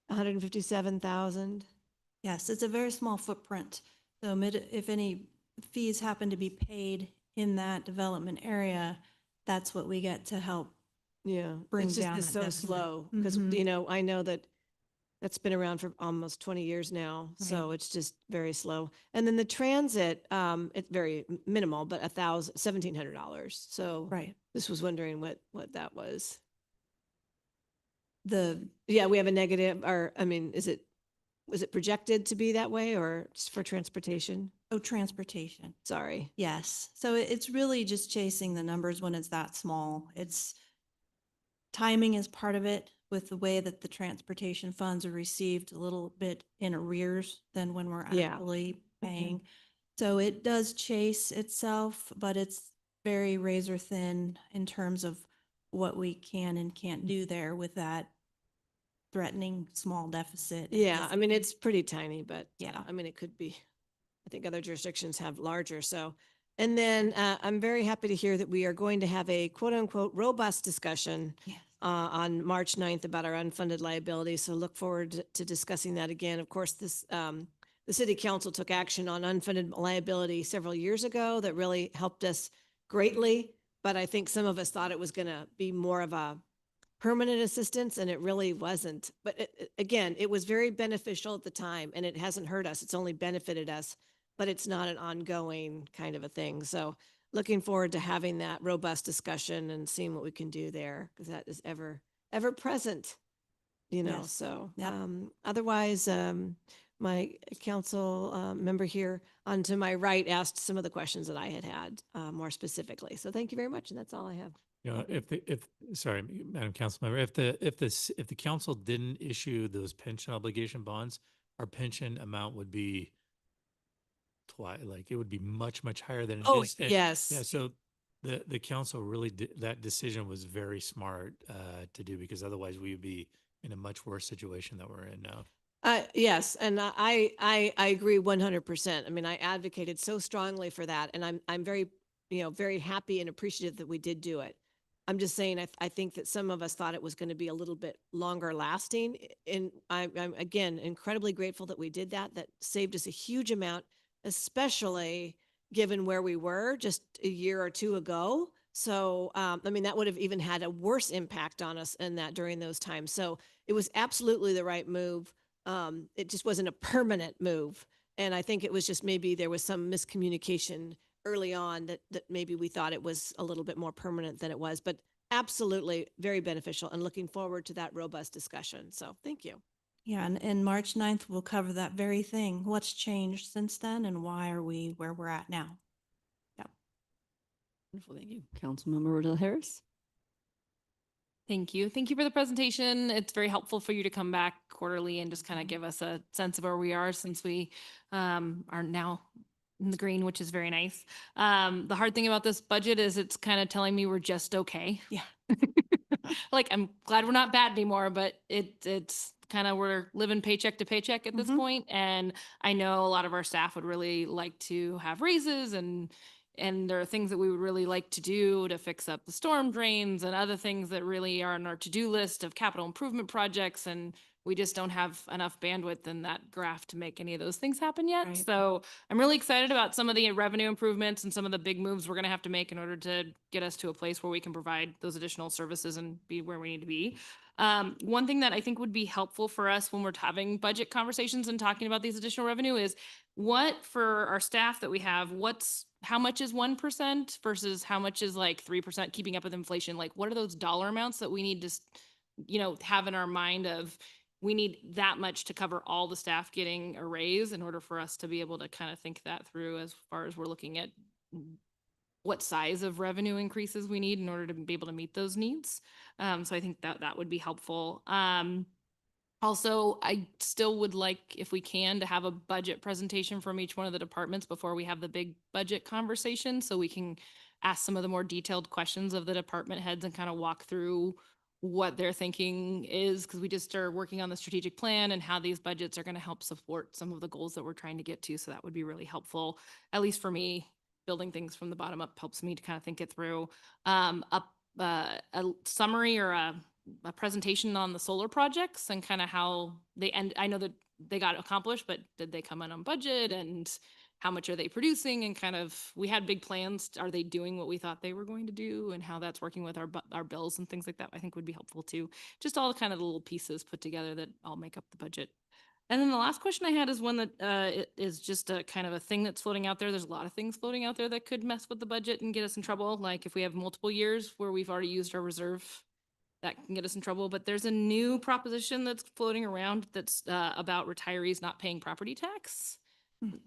S4: 157,000.
S8: Yes, it's a very small footprint. So if any fees happen to be paid in that development area, that's what we get to help.
S4: Yeah,
S8: Bring
S4: it's just
S8: down
S4: it's
S8: that
S4: so
S8: estimate.
S4: slow because
S8: Mhm.
S4: I know that that's been around for almost 20 years now, so it's just very slow. And then the transit, it's very minimal, but $1,700. So
S8: Right.
S4: this was wondering what that was.
S8: The,
S4: Yeah, we have a negative, or I mean, was it projected to be that way or just for transportation?
S8: transportation.
S4: Sorry.
S8: Yes. So it's really just chasing the numbers when it's that small. It's timing is part of it with the way that the transportation funds are received a little bit in arrears than when we're
S4: Yeah.
S8: actually paying. So it does chase itself, but it's very razor thin in terms of what we can and can't do there with that threatening small deficit.
S4: Yeah, I mean, it's pretty tiny, but
S8: Yeah.
S4: I mean, it could be. I think other jurisdictions have larger, so. And then I'm very happy to hear that we are going to have a quote unquote robust discussion
S8: Yes.
S4: on March 9th about our unfunded liability. So look forward to discussing that again. Of course, the city council took action on unfunded liability several years ago that really helped us greatly. But I think some of us thought it was going to be more of a permanent assistance, and it really wasn't. But again, it was very beneficial at the time, and it hasn't hurt us. It's only benefited us, but it's not an ongoing kind of a thing. So looking forward to having that robust discussion and seeing what we can do there, because that is ever present,
S8: Yes.
S4: so.
S8: Yep.
S4: Otherwise, my council member here on to my right asked some of the questions that I had more specifically. So thank you very much, and that's all I have.
S7: Sorry, Madam Councilmember, if the council didn't issue those pension obligation bonds, our pension amount would be it would be much, much higher than it
S4: Oh,
S7: is. And-
S4: yes.
S7: Yeah, so the council really that decision was very smart to do, because otherwise we would be in a much worse situation that we're in now.
S4: Yes, and I agree 100%. I mean, I advocated so strongly for that, and I'm very very happy and appreciative that we did do it. I'm just saying, I think that some of us thought it was going to be a little bit longer lasting. And I'm again, incredibly grateful that we did that. That saved us a huge amount, especially given where we were just a year or two ago. So, I mean, that would have even had a worse impact on us in that during those times. So it was absolutely the right move. It just wasn't a permanent move. And I think it was just maybe there was some miscommunication early on that maybe we thought it was a little bit more permanent than it was, but absolutely very beneficial and looking forward to that robust discussion. So thank you.
S8: Yeah, and March 9th, we'll cover that very thing. What's changed since then and why are we where we're at now?
S1: Wonderful, thank you. Councilmember Riddle Harris.
S5: Thank you. Thank you for the presentation. It's very helpful for you to come back quarterly and just kind of give us a sense of where we are since we are now in the green, which is very nice. The hard thing about this budget is it's kind of telling me we're just okay.
S8: Yeah.
S5: Like, I'm glad we're not bad anymore, but it's kind of, we're living paycheck to paycheck at this
S8: Mhm.
S5: point. And I know a lot of our staff would really like to have raises and there are things that we would really like to do to fix up the storm drains and other things that really are on our to-do list of capital improvement projects. And we just don't have enough bandwidth in that graph to make any of those things happen yet.
S8: Right.
S5: So I'm really excited about some of the revenue improvements and some of the big moves we're going to have to make in order to get us to a place where we can provide those additional services and be where we need to be. One thing that I think would be helpful for us when we're having budget conversations and talking about these additional revenue is what for our staff that we have, how much is 1% versus how much is like 3% keeping up with inflation? Like, what are those dollar amounts that we need to, have in our mind of, we need that much to cover all the staff getting a raise in order for us to be able to kind of think that through as far as we're looking at what size of revenue increases we need in order to be able to meet those needs. So I think that would be helpful. Also, I still would like, if we can, to have a budget presentation from each one of the departments before we have the big budget conversation, so we can ask some of the more detailed questions of the department heads and kind of walk through what their thinking is, because we just are working on the strategic plan and how these budgets are going to help support some of the goals that we're trying to get to. So that would be really helpful, at least for me. Building things from the bottom up helps me to kind of think it through. A summary or a presentation on the solar projects and kind of how they end. I know that they got accomplished, but did they come in on budget, and how much are they producing? And kind of, we had big plans. Are they doing what we thought they were going to do, and how that's working with our bills and things like that, I think would be helpful too. Just all the kind of the little pieces put together that all make up the budget. And then the last question I had is one that it is just a kind of a thing that's floating out there. There's a lot of things floating out there that could mess with the budget and get us in trouble. Like if we have multiple years where we've already used our reserve, that can get us in trouble. But there's a new proposition that's floating around that's about retirees not paying property tax.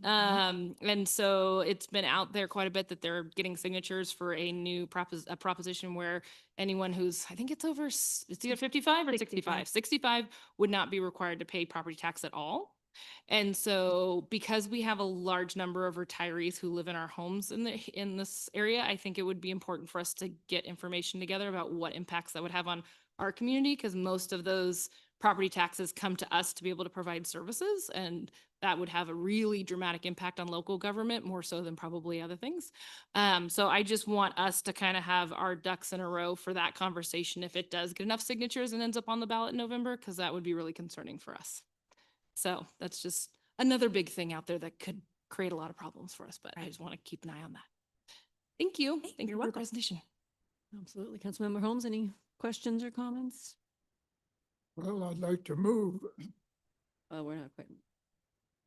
S5: And so it's been out there quite a bit that they're getting signatures for a new proposition where anyone who's, I think it's either 55 or 65 would not be required to pay property tax at all. And so because we have a large number of retirees who live in our homes in this area, I think it would be important for us to get information together about what impacts that would have on our community, because most of those property taxes come to us to be able to provide services, and that would have a really dramatic impact on local government, more so than probably other things. So I just want us to kind of have our ducks in a row for that conversation if it does get enough signatures and ends up on the ballot in November, because that would be really concerning for us. So that's just another big thing out there that could create a lot of problems for us, but I just want to keep an eye on that. Thank you. Thank you for the presentation.
S1: Absolutely. Councilmember Holmes, any questions or comments?
S6: Well, I'd like to move
S1: We're not quite.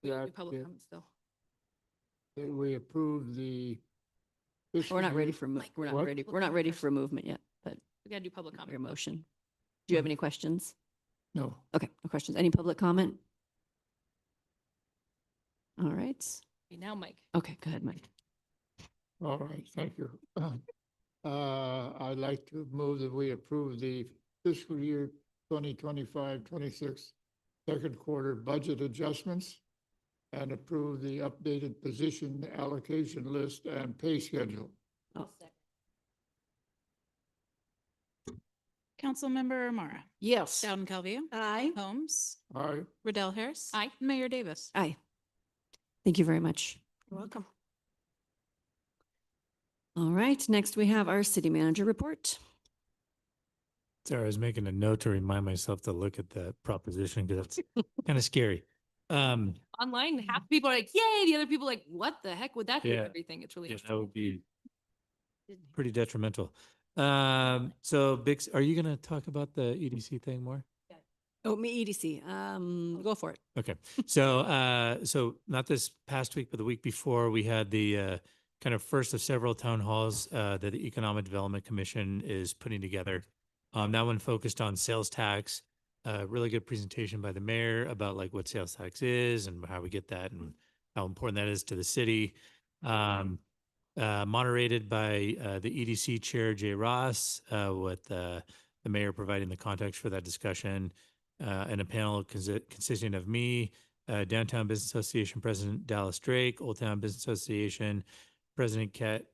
S5: We have to do
S6: that
S5: public comment still.
S6: that we approve the.
S1: We're not ready
S6: fiscal
S1: for, we're not
S6: What?
S1: ready, we're not ready for movement yet, but
S5: We gotta do public
S1: your
S5: comment.
S1: motion. Do you have any questions?
S6: year- No.
S1: Okay, no questions. Any public comment? All right.
S5: Okay, now, Mike.
S1: Okay, go ahead, Mike.
S6: All right, thank you. I'd like to move that we approve the fiscal year 2025-26 second quarter budget adjustments and approve the updated position allocation list and pay schedule.
S2: Councilmember Amara,
S3: Yes.
S2: Dowden Calvillo,
S4: Aye.
S2: Holmes,
S6: Aye.
S2: Riddell Harris.
S5: Aye.
S2: Mayor Davis.
S1: Aye. Thank you very much.
S4: You're welcome.
S1: All right, next we have our city manager report.
S7: Sorry, I was making a note to remind myself to look at the proposition because it's kind of scary.
S5: Online, half the people are like, yay, the other people are like, what the heck would that do to
S7: Yeah.
S5: everything? It's really
S7: Yeah, that
S5: interesting.
S7: would be pretty detrimental. So Bix, are you gonna talk about the EDC thing more?
S1: Oh, me EDC, go for it.
S7: Okay, so not this past week, but the week before, we had the kind of first of several town halls that the Economic Development Commission is putting together. That one focused on sales tax. Really good presentation by the mayor about like what sales tax is and how we get that and how important that is to the city. Moderated by the EDC chair, Jay Ross, with the mayor providing the context for that discussion, and a panel consisting of me, Downtown Business Association President Dallas Drake, Old Town Business Association President Kat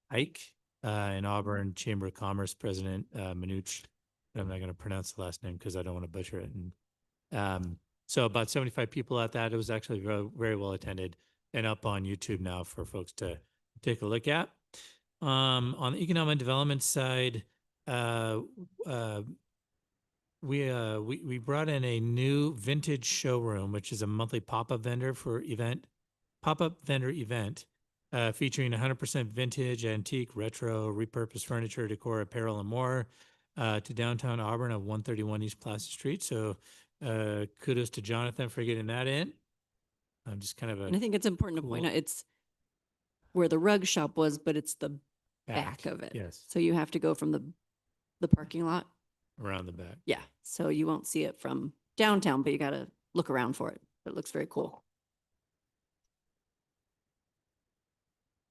S7: Ike, and Auburn Chamber of Commerce President Manuch. I'm not going to pronounce the last name because I don't want to butcher it. And so about 75 people at that. It was actually very, very well attended and up on YouTube now for folks to take a look at. On the economic development side, we brought in a new vintage showroom, which is a monthly pop-up vendor event, featuring 100% vintage, antique, retro, repurposed furniture, decor, apparel, and more, to downtown Auburn at 131 East Placid Street. So kudos to Jonathan for getting that in. I'm just kind of
S1: And I
S7: a
S1: think it's important to point
S7: cool-
S1: out, it's where the rug shop was, but it's the back of it.
S7: Yes,
S1: So you have to go from the parking lot.
S7: around the back.
S1: Yeah, so you won't see it from downtown, but you gotta look around for it. It looks very cool.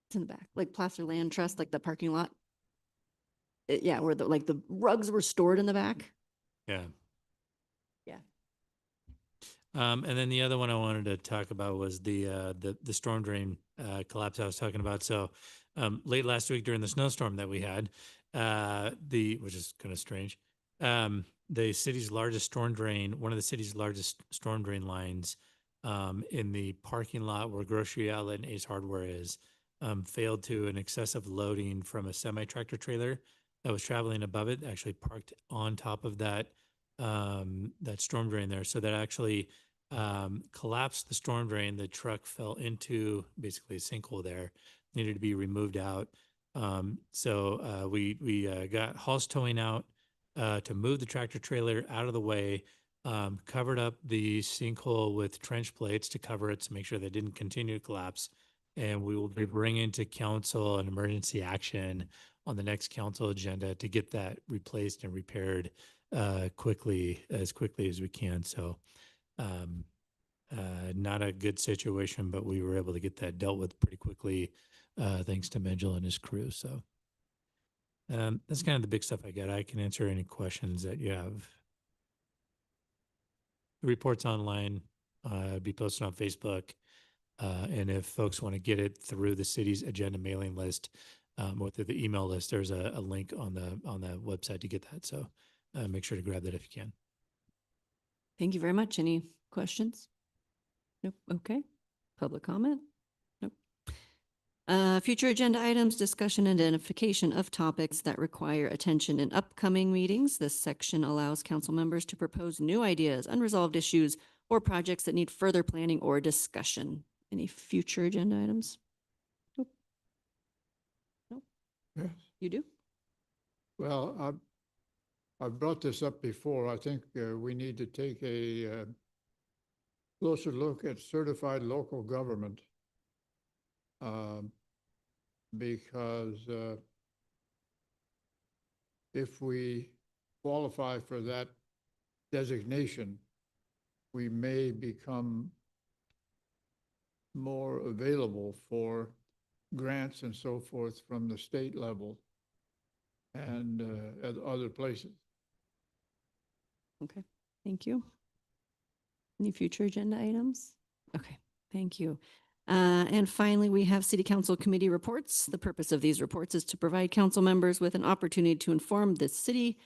S1: It's in the back, like Placer Land Trust, like the parking lot. Yeah, where the rugs were stored in the back.
S7: Yeah.
S1: Yeah.
S7: And then the other one I wanted to talk about was the storm drain collapse I was talking about. So late last week during the snowstorm that we had, which is kind of strange, the city's largest storm drain, one of the city's largest storm drain lines, in the parking lot where Grocery Outlet and Ace Hardware is, failed to an excessive loading from a semi-tractor trailer that was traveling above it, actually parked on top of that storm drain there. So that actually collapsed the storm drain. The truck fell into basically a sinkhole there, needed to be removed out. So we got Hall's Towing out to move the tractor trailer out of the way, covered up the sinkhole with trench plates to cover it to make sure they didn't continue to collapse. And we will be bringing to council an emergency action on the next council agenda to get that replaced and repaired as quickly as we can. So not a good situation, but we were able to get that dealt with pretty quickly, thanks to Mengel and his crew. So that's kind of the big stuff I got. I can answer any questions that you have. The report's online, be posted on Facebook. And if folks want to get it through the city's agenda mailing list, or through the email list, there's a link on the website to get that. So make sure to grab that if you can.
S1: Thank you very much. Any questions? Nope. Okay. Public comment? Nope. Future agenda items, discussion and identification of topics that require attention in upcoming meetings. This section allows council members to propose new ideas, unresolved issues, or projects that need further planning or discussion. Any future agenda items? Nope. Nope.
S6: Yes.
S1: You do?
S6: Well, I've brought this up before. I think we need to take a closer look at certified local government, because if we qualify for that designation, we may become more available for grants and so forth from the state level and at other places.
S1: Okay, thank you. Any future agenda items? Okay, thank you. And finally, we have city council committee reports. The purpose of these reports is to provide council members with an opportunity to inform the city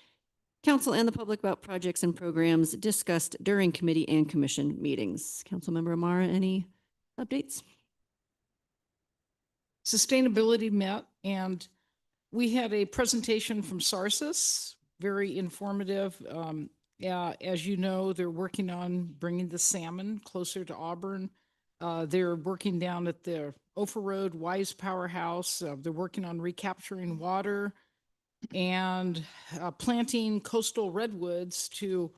S1: council and the public about projects and programs discussed during committee and commission meetings. Councilmember Amara, any updates?
S3: Sustainability met, and We had a presentation from Sarsis, very informative. As you know, they're working on bringing the salmon closer to Auburn. They're working down at the Ophir Road Wise Powerhouse. They're working on recapturing water and planting coastal redwoods to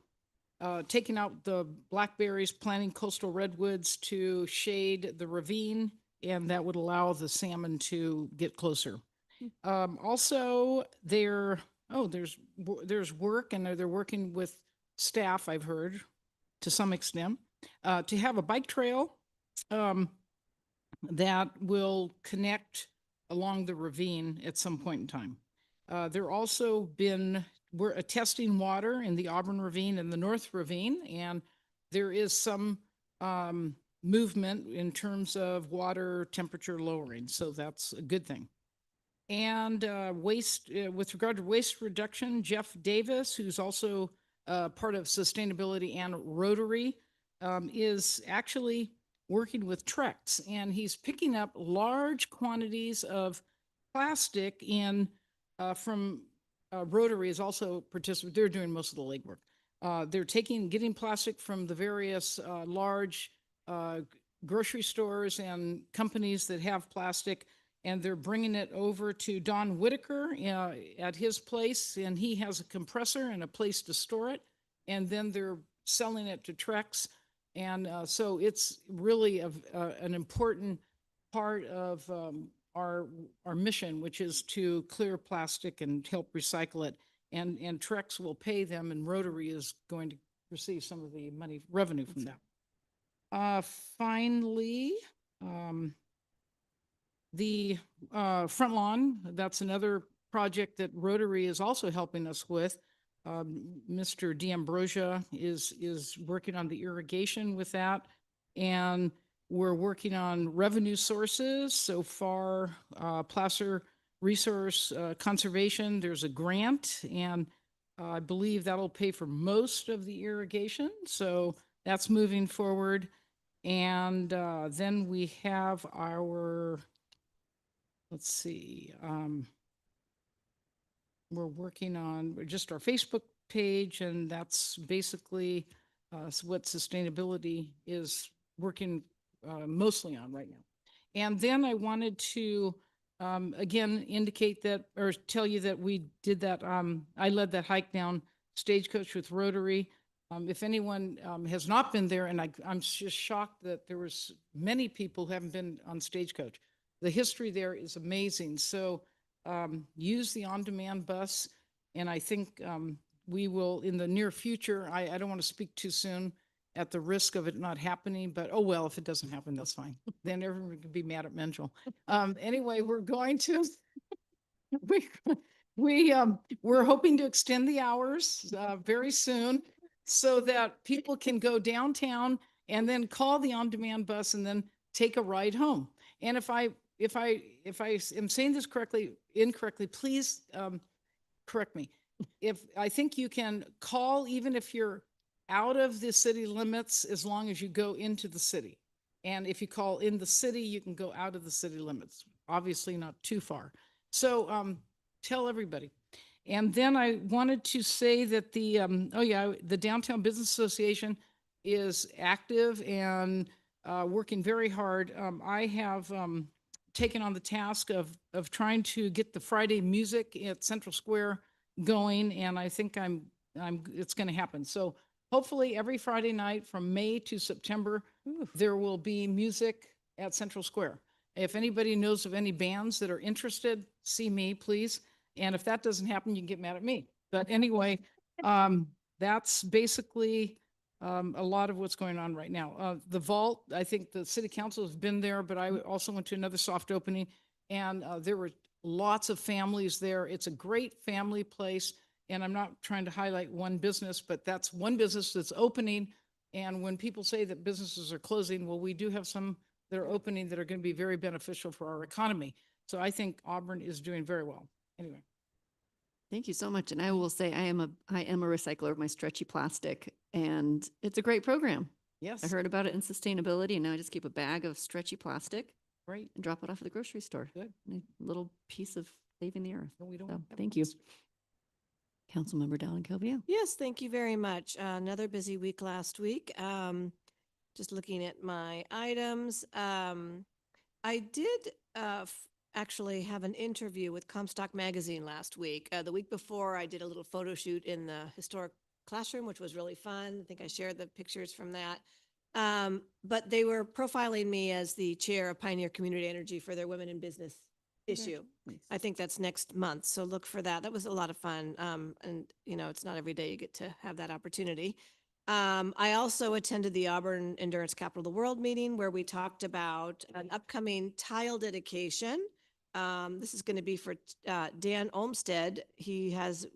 S3: taking out the blackberries, planting coastal redwoods to shade the ravine, and that would allow the salmon to get closer. Also, there's work, and they're working with staff, I've heard, to some extent, to have a bike trail that will connect along the ravine at some point in time. There also we're testing water in the Auburn Ravine and the North Ravine, and there is some movement in terms of water temperature lowering, so that's a good thing. And with regard to waste reduction, Jeff Davis, who's also part of sustainability and Rotary, is actually working with Trex, and he's picking up large quantities of plastic from Rotary is also participating. They're doing most of the legwork. They're getting plastic from the various large grocery stores and companies that have plastic, and they're bringing it over to Don Whitaker at his place, and he has a compressor and a place to store it, and then they're selling it to Trex. And so it's really an important part of our mission, which is to clear plastic and help recycle it. And Trex will pay them, and Rotary is going to receive some of the revenue from that. Finally, the front lawn, that's another project that Rotary is also helping us with. Mr. D'Ambrosia is working on the irrigation with that, and we're working on revenue sources. So far, Placer Resource Conservation, there's a grant, and I believe that'll pay for most of the irrigation. So that's moving forward. And then we have our, let's see, we're working on just our Facebook page, and that's basically what sustainability is working mostly on right now. And then I wanted to, again, indicate that, or tell you that we did that, I led that hike down Stagecoach with Rotary. If anyone has not been there, and I'm just shocked that there was many people who haven't been on Stagecoach. The history there is amazing. So use the on-demand bus, and I think we will, in the near future, I don't want to speak too soon at the risk of it not happening, but oh well, if it doesn't happen, that's fine. Then everyone can be mad at Menschel. Anyway, we're going to, we're hoping to extend the hours very soon so that people can go downtown and then call the on-demand bus and then take a ride home. And if I am saying this incorrectly, please correct me. I think you can call even if you're out of the city limits, as long as you go into the city. And if you call in the city, you can go out of the city limits, obviously not too far. So tell everybody. And then I wanted to say that the Downtown Business Association is active and working very hard. I have taken on the task of trying to get the Friday music at Central Square going, and I think it's going to happen. So hopefully every Friday night from May to September, there will be music at Central Square. If anybody knows of any bands that are interested, see me, please. And if that doesn't happen, you can get mad at me. But anyway, that's basically a lot of what's going on right now. The vault, I think the city council has been there, but I also went to another soft opening, and there were lots of families there. It's a great family place. And I'm not trying to highlight one business, but that's one business that's opening. And when people say that businesses are closing, well, we do have some that are opening that are going to be very beneficial for our economy. So I think Auburn is doing very well. Anyway.
S1: Thank you so much. And I will say I am a recycler of my stretchy plastic, and it's a great program.
S3: Yes.
S1: I heard about it in sustainability, and now I just keep a bag of stretchy plastic
S3: Great.
S1: and drop it off at the grocery store.
S3: Good.
S1: A little piece of saving the earth.
S3: No, we don't
S1: So,
S3: have
S1: thank you.
S3: monsters.
S1: Councilmember Dallin Calvillo.
S4: Yes, thank you very much. Another busy week last week. Just looking at my items. I did actually have an interview with Comstock Magazine last week. The week before, I did a little photo shoot in the historic classroom, which was really fun. I think I shared the pictures from that. But they were profiling me as the chair of Pioneer Community Energy for their Women in Business issue. I think that's next month, so look for that. That was a lot of fun. And you know, it's not every day you get to have that opportunity. I also attended the Auburn Endurance Capital of the World meeting where we talked about an upcoming tile dedication. This is going to be for Dan Olmsted. He has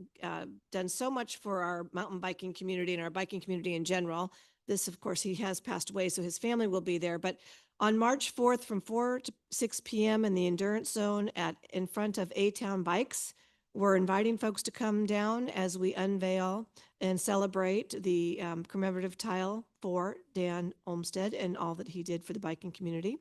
S4: done so much for our mountain biking community and our biking community in general. This, of course, he has passed away, so his family will be there. But on March 4th from 4 to 6 p.m. in the Endurance Zone in front of A-Town Bikes, we're inviting folks to come down as we unveil and celebrate the commemorative tile for Dan Olmsted and all that he did for the biking community.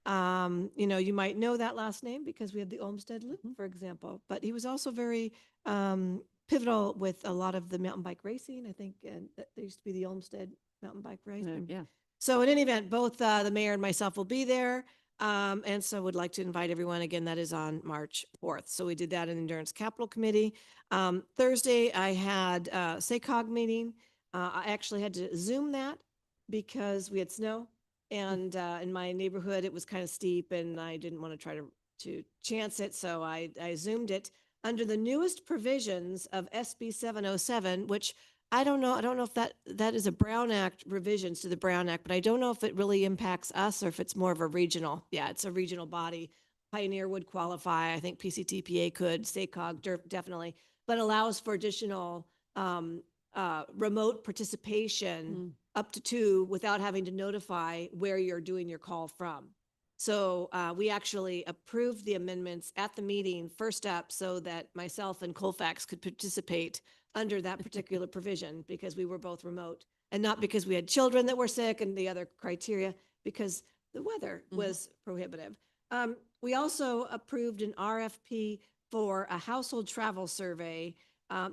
S4: You know, you might know that last name because we have the Olmsted Loop, for example, but he was also very pivotal with a lot of the mountain bike racing. I think there used to be the Olmsted mountain bike race.
S1: Yeah.
S4: So in any event, both the mayor and myself will be there. And so would like to invite everyone again. That is on March 4th. So we did that in Endurance Capital Committee. Thursday, I had a SACOG meeting. I actually had to Zoom that because we had snow. And in my neighborhood, it was kind of steep and I didn't want to try to chance it. So I Zoomed it under the newest provisions of SB 707, which I don't know if that is a Brown Act revisions to the Brown Act, but I don't know if it really impacts us or if it's more of a regional. Yeah, it's a regional body. Pioneer would qualify. I think PCTPA could, SACOG definitely, but allows for additional remote participation up to 2 without having to notify where you're doing your call from. So we actually approved the amendments at the meeting first up so that myself and Colfax could participate under that particular provision because we were both remote and not because we had children that were sick and the other criteria, because the weather was prohibitive. We also approved an RFP for a household travel survey.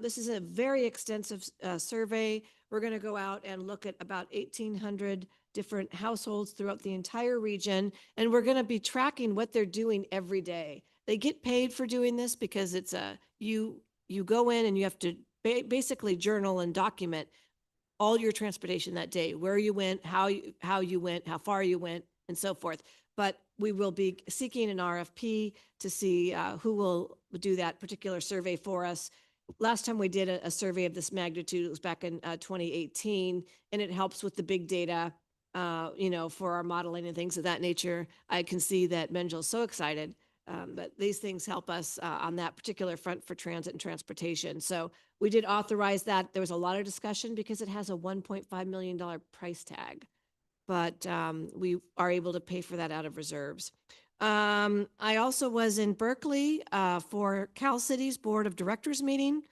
S4: This is a very extensive survey. We're going to go out and look at about 1,800 different households throughout the entire region, and we're going to be tracking what they're doing every day. They get paid for doing this because it's you go in and you have to basically journal and document all your transportation that day, where you went, how you went, how far you went, and so forth. But we will be seeking an RFP to see who will do that particular survey for us. Last time we did a survey of this magnitude, it was back in 2018, and it helps with the big data, you know, for our modeling and things of that nature. I can see that Menjel's so excited, but these things help us on that particular front for transit and transportation. So we did authorize that. There was a lot of discussion because it has a $1.5 million price tag, but we are able to pay for that out of reserves. I also was in Berkeley for Cal City's Board of Directors meeting.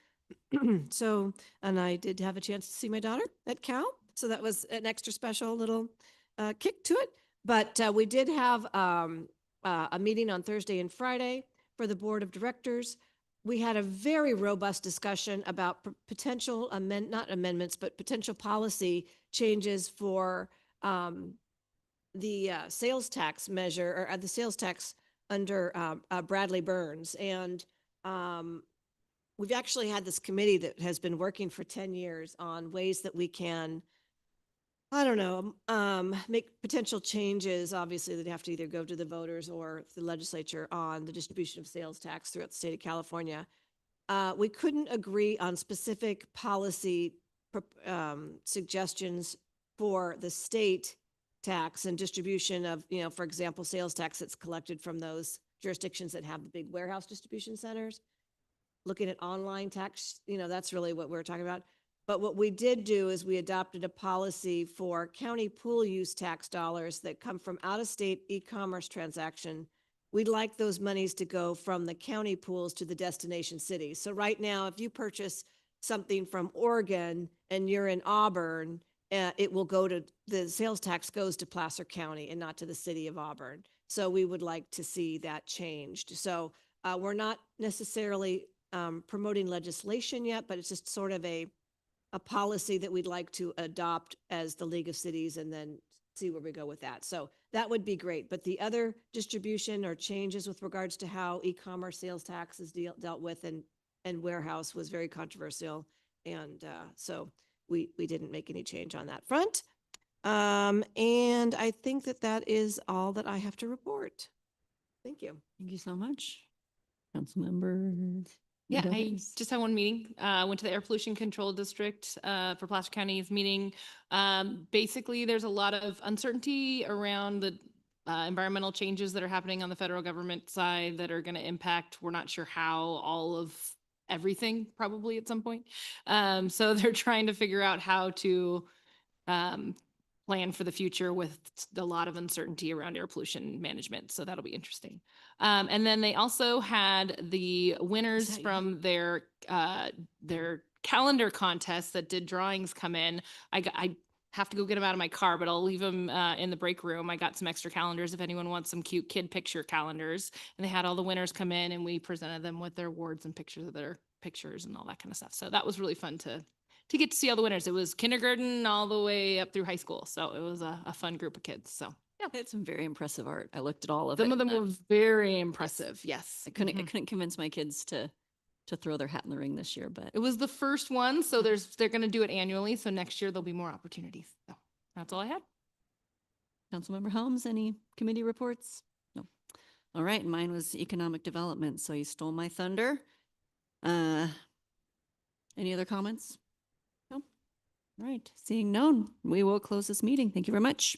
S4: So, and I did have a chance to see my daughter at Cal. So that was an extra special little kick to it. But we did have a meeting on Thursday and Friday for the Board of Directors. We had a very robust discussion about potential not amendments, but potential policy changes for the sales tax measure or the sales tax under Bradley Burns. And we've actually had this committee that has been working for 10 years on ways that we can, I don't know, make potential changes. Obviously, they'd have to either go to the voters or the legislature on the distribution of sales tax throughout the state of California. We couldn't agree on specific policy suggestions for the state tax and distribution of, you know, for example, sales tax that's collected from those jurisdictions that have the big warehouse distribution centers. Looking at online tax, you know, that's really what we're talking about. But what we did do is we adopted a policy for county pool use tax dollars that come from out-of-state e-commerce transaction. We'd like those monies to go from the county pools to the destination cities. So right now, if you purchase something from Oregon and you're in Auburn, it will go to, the sales tax goes to Placer County and not to the city of Auburn. So we would like to see that changed. So We're not necessarily promoting legislation yet, but it's just sort of a policy that we'd like to adopt as the League of Cities and then see where we go with that. So that would be great. But the other distribution or changes with regards to how e-commerce sales tax is dealt with and warehouse was very controversial. And so we didn't make any change on that front. And I think that is all that I have to report. Thank you.
S1: Thank you so much. Councilmember.
S5: Yeah, I
S1: Mendoza.
S5: just had one meeting. Went to the Air Pollution Control District for Placer County's meeting. Basically, there's a lot of uncertainty around the environmental changes that are happening on the federal government side that are going to impact. We're not sure how all of everything probably at some point. So they're trying to figure out how to plan for the future with a lot of uncertainty around air pollution management. So that'll be interesting. And then they also had the winners
S4: that you?
S5: from their calendar contest that did drawings come in. I have to go get them out of my car, but I'll leave them in the break room. I got some extra calendars if anyone wants some cute kid picture calendars. And they had all the winners come in and we presented them with their awards and pictures of their pictures and all that kind of stuff. So that was really fun to get to see all the winners. It was kindergarten all the way up through high school. So it was a fun group of kids. So yeah,
S1: They had some very impressive art. I looked at all of it.
S5: some of them
S1: and,
S5: were very impressive. Yes.
S1: I couldn't
S5: Mhm.
S1: convince my kids to throw their hat in the ring this year, but
S5: It was the first one. So they're going to do it annually. So next year there'll be more opportunities. So that's all I had.
S1: Councilmember Holmes, any committee reports? No. All right, mine was economic development, so you stole my thunder. Any other comments? No? All right, seeing none, we will close this meeting. Thank you very much.